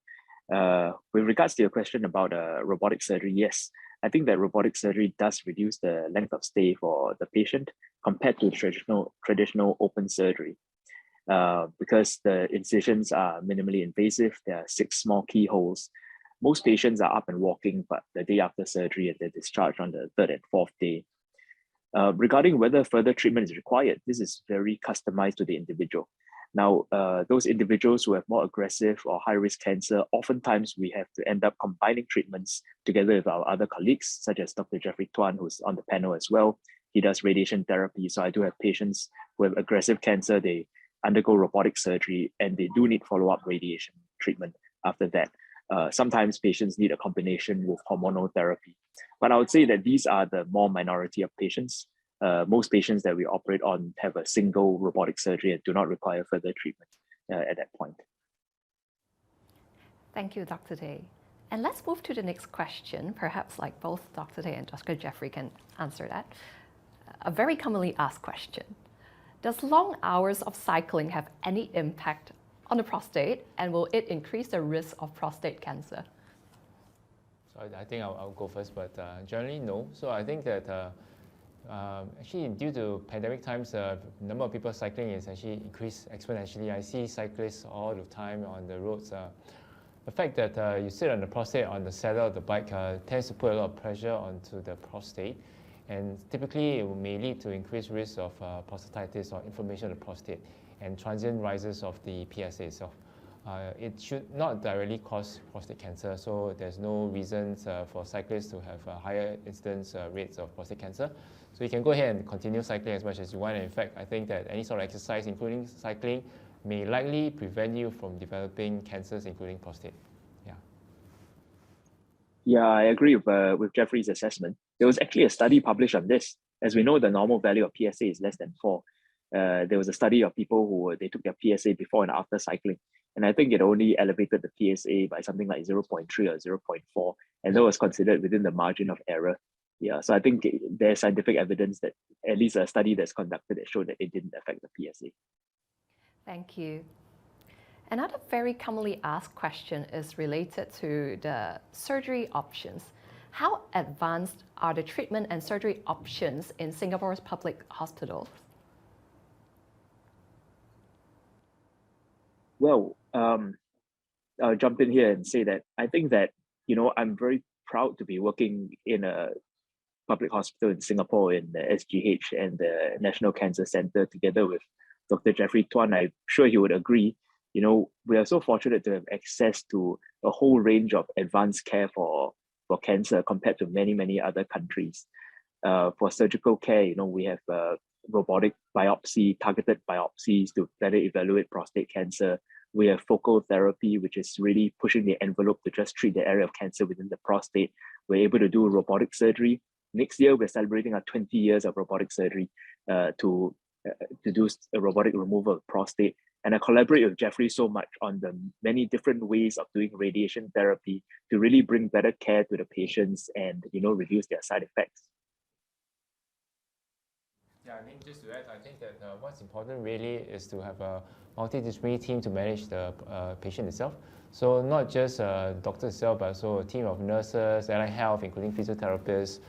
With regards to your question about robotic surgery, yes, I think that robotic surgery does reduce the length of stay for the patient compared to traditional open surgery. Because the incisions are minimally invasive, there are 6 small keyholes. Most patients are up and walking, but the day after surgery and they're discharged on the 3rd and 4th day. Regarding whether further treatment is required, this is very customized to the individual. Now, those individuals who have more aggressive or high-risk cancer, oftentimes we have to end up combining treatments together with our other colleagues, such as Dr. Jeffrey Tuan, who's on the panel as well. He does radiation therapy. So I do have patients with aggressive cancer, they undergo robotic surgery, and they do need follow-up radiation treatment after that. Sometimes patients need a combination with hormonal therapy. But I would say that these are the more minority of patients. Most patients that we operate on have a single robotic surgery and do not require further treatment at that point. Thank you, Dr. Day. And let's move to the next question. Perhaps like both Dr. Day and Dr. Jeffrey can answer that. A very commonly asked question. Does long hours of cycling have any impact on the prostate, and will it increase the risk of prostate cancer? So I think I'll go first, but generally no. So I think that actually due to pandemic times, the number of people cycling is actually increased exponentially. I see cyclists all the time on the roads. The fact that you sit on the prostate on the saddle of the bike tends to put a lot of pressure onto the prostate, and typically it may lead to increased risk of prostatitis or inflammation of the prostate and transient rises of the PSA itself. It should not directly cause prostate cancer, so there's no reasons for cyclists to have higher incidence rates of prostate cancer. So you can go ahead and continue cycling as much as you want. And in fact, I think that any sort of exercise, including cycling, may likely prevent you from developing cancers, including prostate. Yeah, I agree with Jeffrey's assessment. There was actually a study published on this. As we know, the normal value of PSA is less than 4. There was a study of people who they took their PSA before and after cycling. And I think it only elevated the PSA by something like 0.3 or 0.4. And that was considered within the margin of error. Yeah, so I think there's scientific evidence that at least a study that's conducted that showed that it didn't affect the PSA. Thank you. Another very commonly asked question is related to the surgery options. How advanced are the treatment and surgery options in Singapore's public hospitals? Well, I'll jump in here and say that I think that, I'm very proud to be working in a public hospital in Singapore, in the SGH and the National Cancer Center, together with Dr. Jeffrey Tuan. I'm sure he would agree. We are so fortunate to have access to a whole range of advanced care for cancer compared to many, many other countries. For surgical care, we have robotic biopsy, targeted biopsies to better evaluate prostate cancer. We have focal therapy, which is really pushing the envelope to just treat the area of cancer within the prostate. We're able to do robotic surgery. Next year, we're celebrating our 20 years of robotic surgery to do a robotic removal of prostate. And I collaborate with Jeffrey so much on the many different ways of doing radiation therapy to really bring better care to the patients and reduce their side effects. Yeah, I mean, just to add, I think that what's important really is to have a multidisciplinary team to manage the patient itself. So not just doctor itself, but also a team of nurses, allied health, including physiotherapists,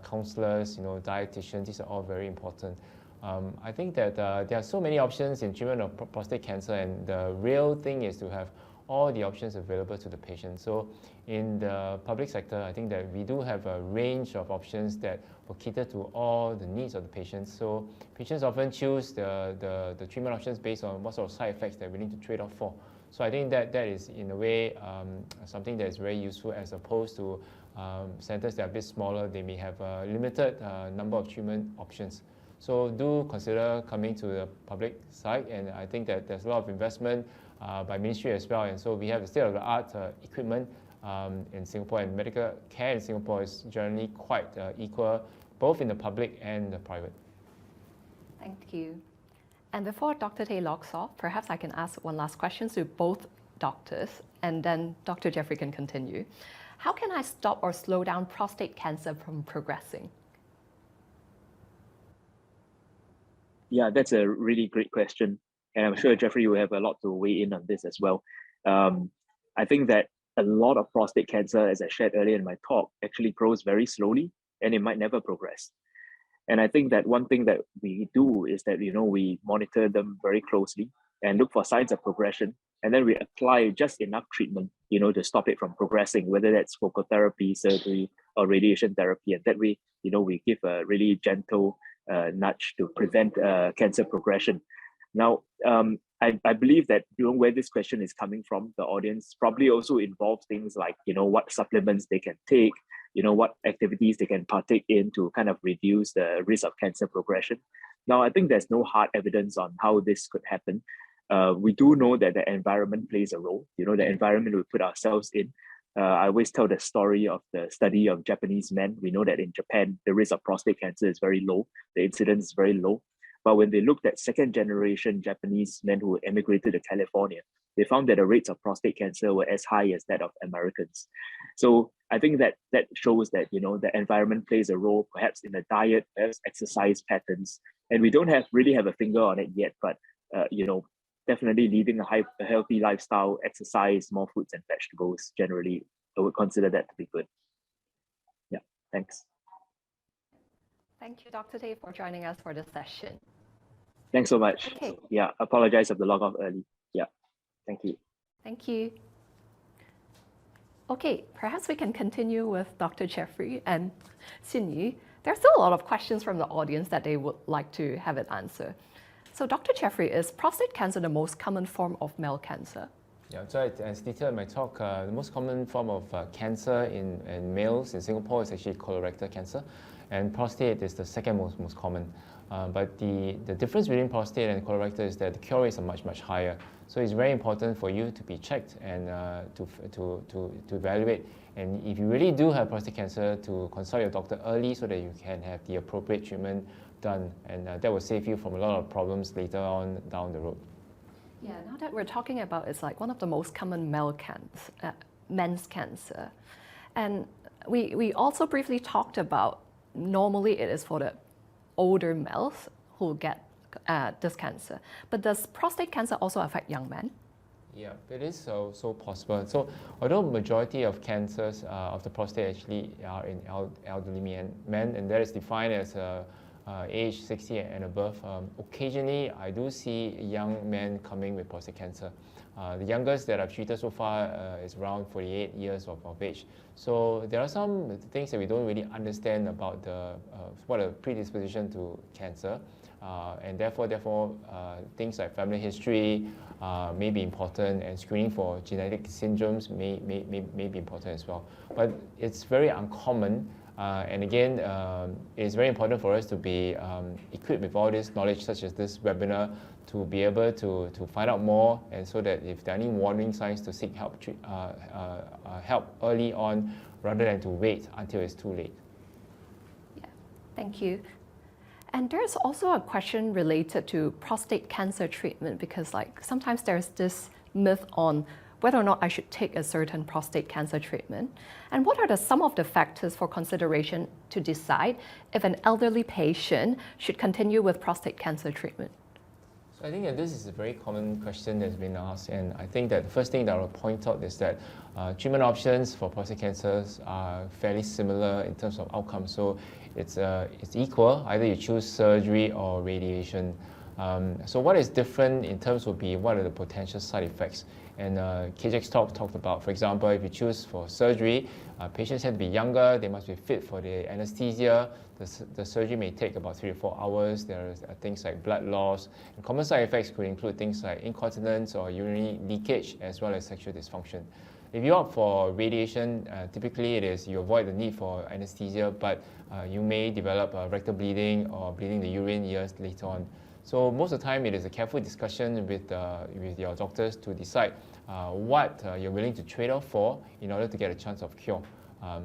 counselors, dietitians. These are all very important. I think that there are so many options in treatment of prostate cancer, and the real thing is to have all the options available to the patient. So in the public sector, I think that we do have a range of options that will cater to all the needs of the patients. So patients often choose the treatment options based on what sort of side effects they're willing to trade off for. So I think that is, in a way, something that is very useful, as opposed to centers that are a bit smaller. They may have a limited number of treatment options. So do consider coming to the public side, and I think that there's a lot of investment by ministry as well, and so we have state-of-the-art equipment in Singapore, and medical care in Singapore is generally quite equal, both in the public and the private. Thank you. And before Dr. Tay logs off, perhaps I can ask one last question to both doctors, and then Dr. Jeffrey can continue. How can I stop or slow down prostate cancer from progressing? Yeah, that's a really great question. And I'm sure Jeffrey will have a lot to weigh in on this as well. I think that a lot of prostate cancer, as I shared earlier in my talk, actually grows very slowly and it might never progress. And I think that one thing that we do is that, we monitor them very closely and look for signs of progression. And then we apply just enough treatment, to stop it from progressing, whether that's focal therapy, surgery, or radiation therapy. And that way, we give a really gentle nudge to prevent cancer progression. Now, I believe that where this question is coming from, the audience probably also involves things like, what supplements they can take, what activities they can partake in to kind of reduce the risk of cancer progression. Now, I think there's no hard evidence on how this could happen. We do know that the environment plays a role. The environment we put ourselves in. I always tell the story of the study of Japanese men. We know that in Japan, the risk of prostate cancer is very low. The incidence is very low. But when they looked at second generation Japanese men who emigrated to California, they found that the rates of prostate cancer were as high as that of Americans. So I think that shows that the environment plays a role, perhaps in the diet, perhaps exercise patterns, and we don't really have a finger on it yet. But definitely leading a healthy lifestyle, exercise, more fruits and vegetables. Generally, I would consider that to be good. Yeah, thanks. Thank you, Dr. Tay, for joining us for this session. Thanks so much. Okay. Yeah, apologize of the log off early. Yeah, thank you. Thank you. Okay, perhaps we can continue with Dr. Jeffrey and Xin Yu. There's still a lot of questions from the audience that they would like to have it answered. So Dr. Jeffrey, is prostate cancer the most common form of male cancer? Yeah, so as detailed in my talk, the most common form of cancer in males in Singapore is actually colorectal cancer, and prostate is the second most common. But the difference between prostate and colorectal is that the cure rates are much higher. So it's very important for you to be checked and to evaluate. And if you really do have prostate cancer, to consult your doctor early so that you can have the appropriate treatment done, and that will save you from a lot of problems later on down the road. Yeah, now that we're talking about, it's like one of the most common men's cancer. And we also briefly talked about, normally it is for the older males who get this cancer. But does prostate cancer also affect young men? Yeah, it is so possible. So although majority of cancers of the prostate actually are in elderly men, and that is defined as age 60 and above, occasionally I do see young men coming with prostate cancer. The youngest that I've treated so far is around 48 years of age. So there are some things that we don't really understand about what a predisposition to cancer, and therefore things like family history may be important, and screening for genetic syndromes may be important as well. But it's very uncommon. And again, it is very important for us to be equipped with all this knowledge, such as this webinar, to be able to find out more, and so that if there are any warning signs, to seek help early on, rather than to wait until it's too late. Yeah, thank you. And there's also a question related to prostate cancer treatment, because sometimes there's this myth on whether or not I should take a certain prostate cancer treatment, and what are some of the factors for consideration to decide if an elderly patient should continue with prostate cancer treatment? So I think that this is a very common question that's been asked, and I think that the first thing that I will point out is that treatment options for prostate cancers are fairly similar in terms of outcomes. So it's equal, either you choose surgery or radiation. So what is different in terms would be what are the potential side effects. And KJ's talked about, for example, if you choose for surgery, patients have to be younger, they must be fit for the anesthesia. The surgery may take about 3 to 4 hours. There are things like blood loss. And common side effects could include things like incontinence or urinary leakage, as well as sexual dysfunction. If you opt for radiation, typically it is you avoid the need for anesthesia, but you may develop rectal bleeding or bleeding the urine years later on. So most of the time, it is a careful discussion with your doctors to decide what you're willing to trade off for in order to get a chance of cure.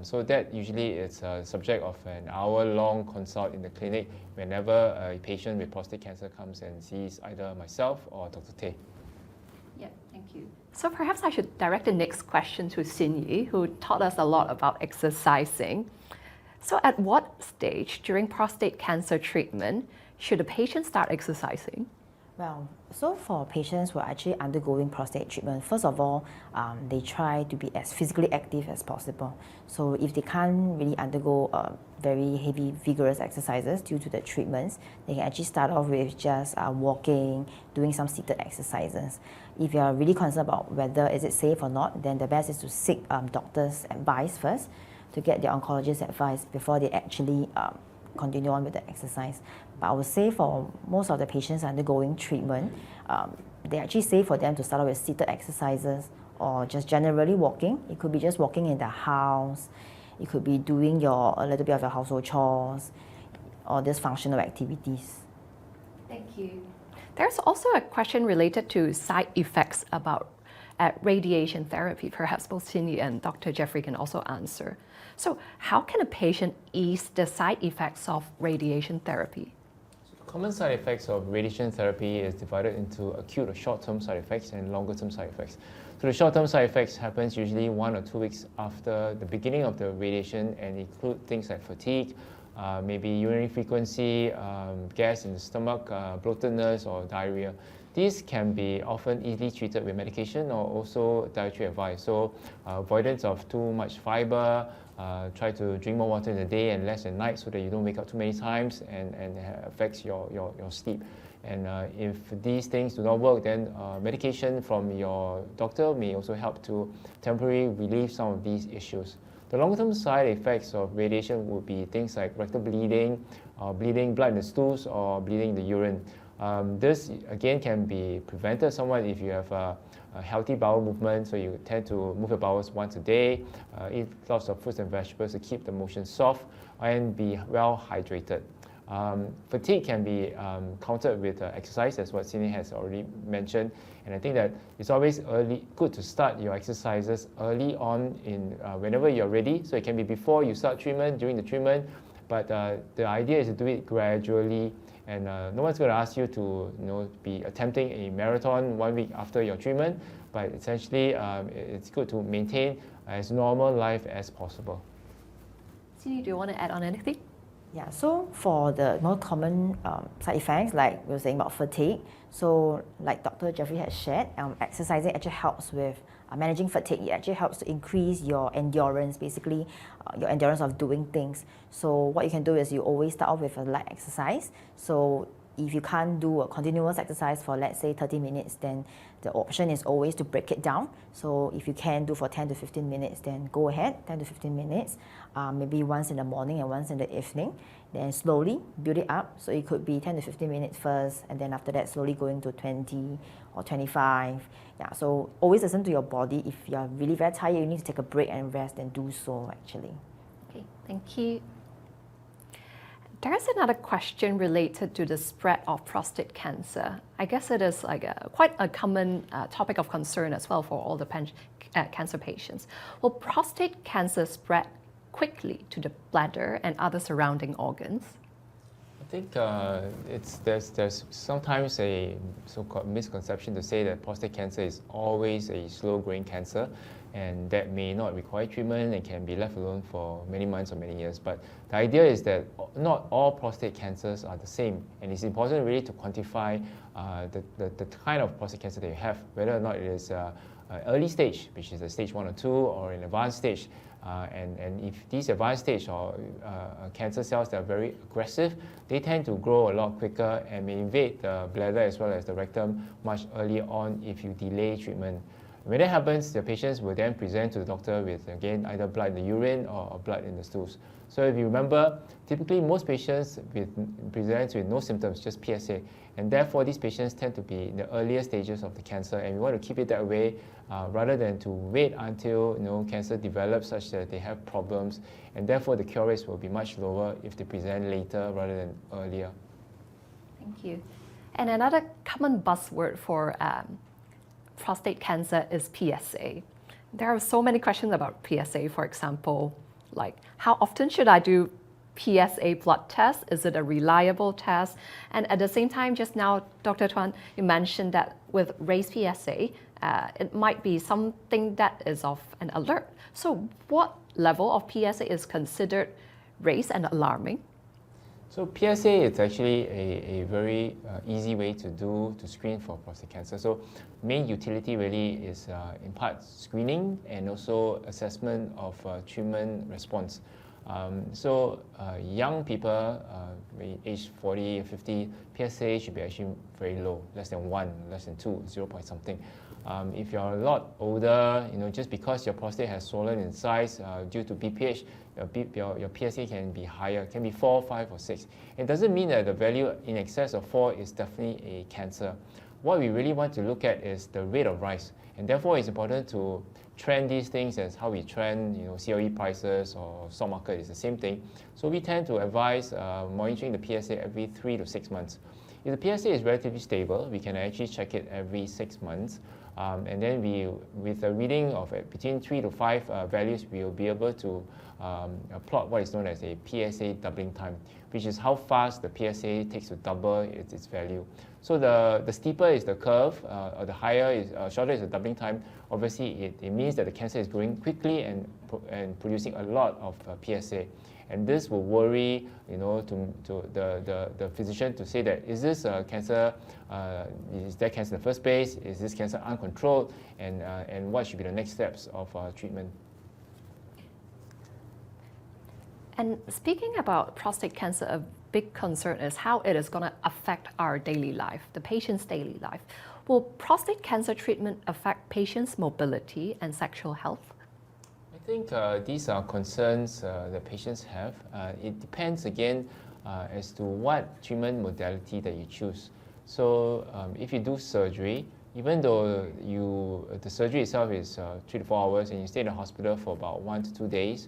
So that usually is a subject of an hour-long consult in the clinic whenever a patient with prostate cancer comes and sees either myself or Dr. Tay. Yeah, thank you. So perhaps I should direct the next question to Xin Yu, who taught us a lot about exercising. So at what stage during prostate cancer treatment should a patient start exercising? Well, so for patients who are actually undergoing prostate treatment, first of all, they try to be as physically active as possible. So if they can't really undergo very heavy, vigorous exercises due to the treatments, they can actually start off with just walking, doing some seated exercises. If you are really concerned about whether is it safe or not, then the best is to seek doctor's advice first, to get their oncologist's advice before they actually continue on with the exercise. But I would say for most of the patients undergoing treatment, they actually safe for them to start off with seated exercises or just generally walking. It could be just walking in the house. It could be doing a little bit of your household chores or just functional activities. Thank you. There's also a question related to side effects about radiation therapy. Perhaps both Cindy and Dr. Jeffrey can also answer. So how can a patient ease the side effects of radiation therapy? Common side effects of radiation therapy is divided into acute or short-term side effects and longer-term side effects. So the short-term side effects happens usually 1 or 2 weeks after the beginning of the radiation and include things like fatigue, maybe urinary frequency, gas in the stomach, bloatedness or diarrhea. These can be often easily treated with medication or also dietary advice. So avoidance of too much fiber, try to drink more water in the day and less at night so that you don't wake up too many times and affects your sleep. And if these things do not work, then medication from your doctor may also help to temporarily relieve some of these issues. The long-term side effects of radiation would be things like rectal bleeding, bleeding blood in the stools, or bleeding in the urine. This again can be prevented somewhat if you have a healthy bowel movement, so you tend to move your bowels once a day, eat lots of fruits and vegetables to keep the motion soft, and be well hydrated. Fatigue can be countered with exercise, as what Cindy has already mentioned, and I think that it's always good to start your exercises early on in whenever you're ready. So it can be before you start treatment, during the treatment, but the idea is to do it gradually. And no one's going to ask you to be attempting a marathon 1 week after your treatment, but essentially it's good to maintain as normal life as possible. Cindy, do you want to add on anything? Yeah, so for the more common side effects, like we were saying about fatigue, so like Dr. Jeffrey has shared, exercising actually helps with managing fatigue. It actually helps to increase your endurance, basically your endurance of doing things. So what you can do is you always start off with a light exercise. So if you can't do a continuous exercise for, let's say, 30 minutes, then the option is always to break it down. So if you can do for 10 to 15 minutes, then go ahead, 10 to 15 minutes, maybe once in the morning and once in the evening. Then slowly build it up. So it could be 10 to 15 minutes first, and then after that, slowly going to 20 or 25. Yeah, so always listen to your body. If you're really very tired, you need to take a break and rest, then do so actually. Okay, thank you. There's another question related to the spread of prostate cancer. I guess it is like quite a common topic of concern as well for all the cancer patients. Will prostate cancer spread quickly to the bladder and other surrounding organs? I think there's sometimes a so-called misconception to say that prostate cancer is always a slow-growing cancer, and that may not require treatment and can be left alone for many months or many years. But the idea is that not all prostate cancers are the same, and it's important really to quantify the kind of prostate cancer that you have, whether or not it is early stage, which is a stage 1 or 2, or an advanced stage. And if these advanced stage or cancer cells that are very aggressive, they tend to grow a lot quicker and may invade the bladder as well as the rectum much earlier on if you delay treatment. When that happens, the patients will then present to the doctor with, again, either blood in the urine or blood in the stools. So if you remember, typically most patients present with no symptoms, just PSA, and therefore these patients tend to be in the earlier stages of the cancer, and we want to keep it that way rather than to wait until cancer develops such that they have problems, and therefore the cure rates will be much lower if they present later rather than earlier. Thank you. And another common buzzword for prostate cancer is PSA. There are so many questions about PSA, for example, like how often should I do PSA blood test? Is it a reliable test? And at the same time, just now, Dr. Tuan, you mentioned that with raised PSA, it might be something that is of an alert. So what level of PSA is considered raised and alarming? So PSA is actually a very easy way to screen for prostate cancer. So main utility really is in part screening and also assessment of treatment response. So young people, age 40 or 50, PSA should be actually very low, less than 1, less than 2, 0 point something. If you're a lot older, just because your prostate has swollen in size due to BPH, your PSA can be higher, can be 4, 5, or 6. It doesn't mean that the value in excess of 4 is definitely a cancer. What we really want to look at is the rate of rise, and therefore it's important to trend these things as how we trend, COE prices or stock market is the same thing. So we tend to advise monitoring the PSA every 3 to 6 months. If the PSA is relatively stable, we can actually check it every 6 months. And then with a reading of between 3 to 5 values, we will be able to plot what is known as a PSA doubling time, which is how fast the PSA takes to double its value. So the steeper is the curve, or the higher is shorter is the doubling time. Obviously, it means that the cancer is growing quickly and producing a lot of PSA. And this will worry, to the physician to say that, is this cancer, is there cancer in the first place? Is this cancer uncontrolled? And what should be the next steps of treatment? And speaking about prostate cancer, a big concern is how it is going to affect our daily life, the patient's daily life. Will prostate cancer treatment affect patients' mobility and sexual health? I think these are concerns that patients have. It depends again as to what treatment modality that you choose. So if you do surgery, even though the surgery itself is 3 to 4 hours and you stay in the hospital for about 1 to 2 days,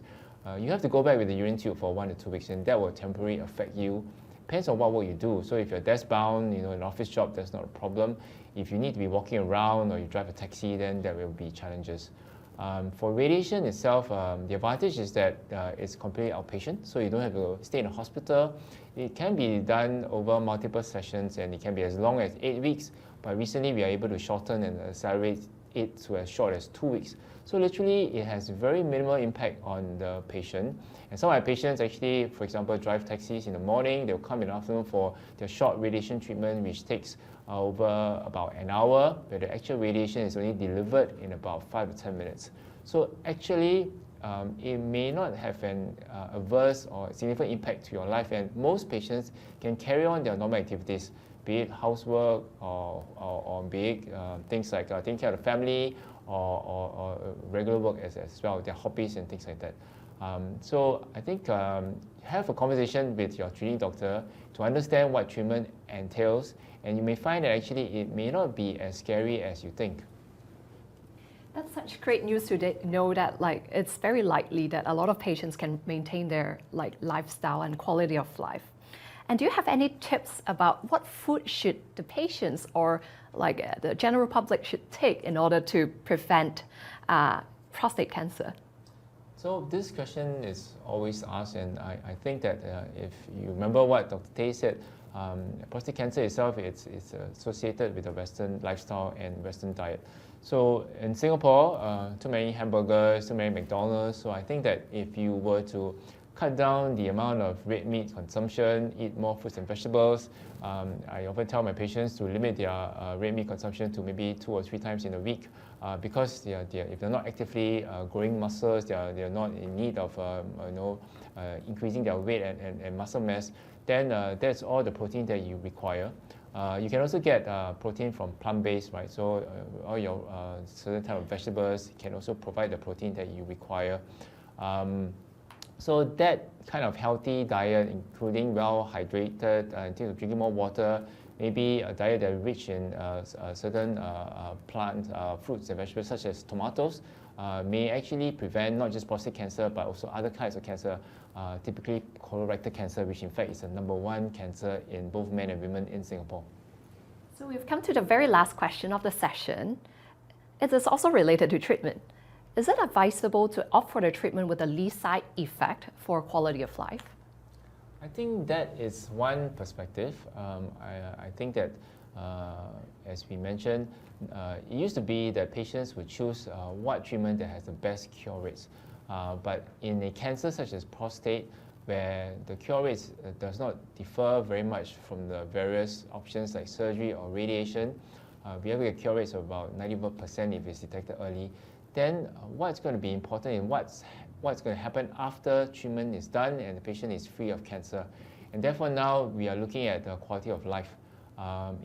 you have to go back with the urine tube for 1 to 2 weeks, and that will temporarily affect you. Depends on what work you do. So if you're desk bound, an office job, that's not a problem. If you need to be walking around or you drive a taxi, then there will be challenges. For radiation itself, the advantage is that it's completely outpatient, so you don't have to stay in a hospital. It can be done over multiple sessions, and it can be as long as 8 weeks, but recently we are able to shorten and accelerate it to as short as 2 weeks. So literally, it has very minimal impact on the patient. And some of my patients actually, for example, drive taxis in the morning. They'll come in the afternoon for their short radiation treatment, which takes over about an hour, but the actual radiation is only delivered in about 5 to 10 minutes. So actually, it may not have an adverse or significant impact to your life, and most patients can carry on their normal activities, be it housework or be it things like taking care of the family or regular work as well, their hobbies and things like that. So I think have a conversation with your treating doctor to understand what treatment entails, and you may find that actually it may not be as scary as you think. That's such great news to know that it's very likely that a lot of patients can maintain their lifestyle and quality of life. And do you have any tips about what food should the patients or the general public should take in order to prevent prostate cancer? So this question is always asked, and I think that if you remember what Dr. Tay said, prostate cancer itself it's associated with a Western lifestyle and Western diet. So in Singapore, too many hamburgers, too many McDonald's. So I think that if you were to cut down the amount of red meat consumption, eat more fruits and vegetables. I often tell my patients to limit their red meat consumption to maybe 2 or 3 times in a week because if they're not actively growing muscles, they're not in need of increasing their weight and muscle mass, then that's all the protein that you require. You can also get protein from plant-based, right? So all your certain type of vegetables can also provide the protein that you require. So that kind of healthy diet, including well hydrated, in terms of drinking more water, maybe a diet that is rich in certain plant fruits and vegetables such as tomatoes, may actually prevent not just prostate cancer but also other kinds of cancer, typically colorectal cancer, which in fact is the #1 cancer in both men and women in Singapore. So we've come to the very last question of the session. It is also related to treatment. Is it advisable to opt for the treatment with the least side effect for quality of life? I think that is one perspective. I think that, as we mentioned, it used to be that patients would choose what treatment that has the best cure rates. But in a cancer such as prostate, where the cure rates does not differ very much from the various options like surgery or radiation, we have a cure rates of about 91% if it's detected early. Then what's going to be important in what's going to happen after treatment is done and the patient is free of cancer. And therefore now we are looking at the quality of life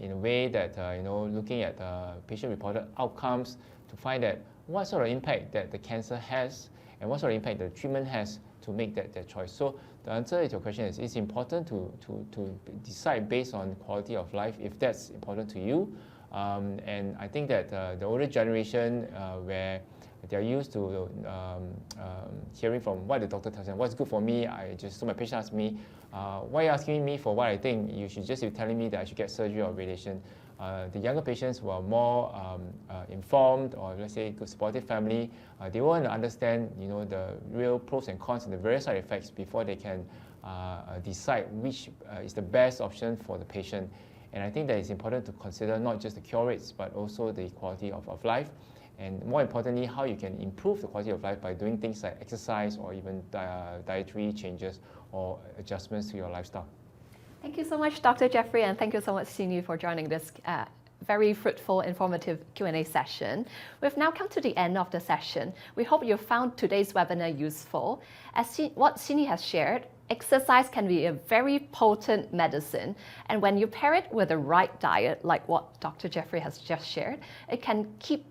in a way that, looking at patient-reported outcomes to find that what sort of impact that the cancer has and what sort of impact the treatment has to make that choice. So the answer to your question is it's important to decide based on quality of life if that's important to you. And I think that the older generation where They are used to hearing from what the doctor tells them. What's good for me? So my patient asks me, why are you asking me for what I think? You should just be telling me that I should get surgery or radiation. The younger patients who are more informed, or let's say good supportive family, they want to understand, the real pros and cons and the various side effects before they can decide which is the best option for the patient. And I think that it's important to consider not just the cure rates, but also the quality of life. And more importantly, how you can improve the quality of life by doing things like exercise or even dietary changes or adjustments to your lifestyle. Thank you so much, Dr. Jeffrey, and thank you so much, Sini, for joining this very fruitful, informative Q&A session. We've now come to the end of the session. We hope you found today's webinar useful. As what Sini has shared, exercise can be a very potent medicine, and when you pair it with the right diet, like what Dr. Jeffrey has just shared, it can keep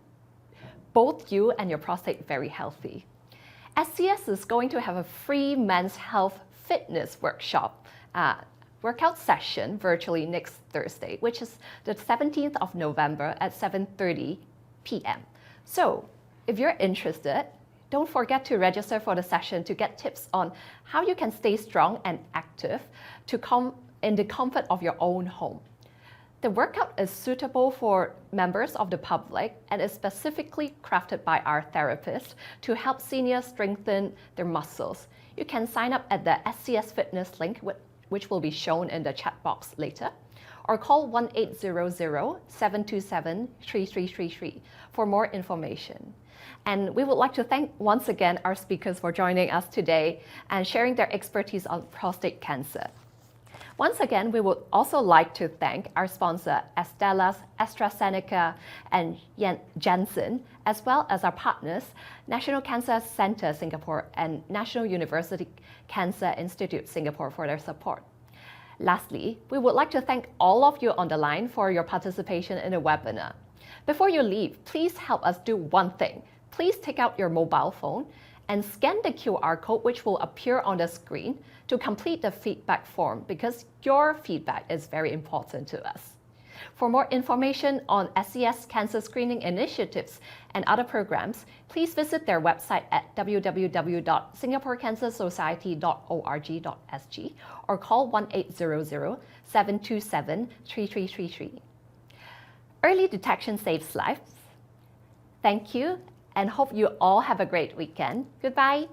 both you and your prostate very healthy. SCS is going to have a free men's health fitness workout session virtually next Thursday, which is the 17th of November at 7:30 p.m. So if you're interested, don't forget to register for the session to get tips on how you can stay strong and active to come in the comfort of your own home. The workout is suitable for members of the public and is specifically crafted by our therapists to help seniors strengthen their muscles. You can sign up at the SCS Fitness link, which will be shown in the chat box later, or call 1-800-727-3333 for more information. And we would like to thank once again our speakers for joining us today and sharing their expertise on prostate cancer. Once again, we would also like to thank our sponsor, Astellas, AstraZeneca, and Janssen, as well as our partners, National Cancer Centre Singapore and National University Cancer Institute Singapore, for their support. Lastly, we would like to thank all of you on the line for your participation in the webinar. Before you leave, please help us do one thing. Please take out your mobile phone and scan the QR code which will appear on the screen to complete the feedback form, because your feedback is very important to us. For more information on SCS cancer screening initiatives and other programs, please visit their website at www.singaporecancersociety.org.sg or call 1-800-727-3333. Early detection saves lives. Thank you, and hope you all have a great weekend. Goodbye.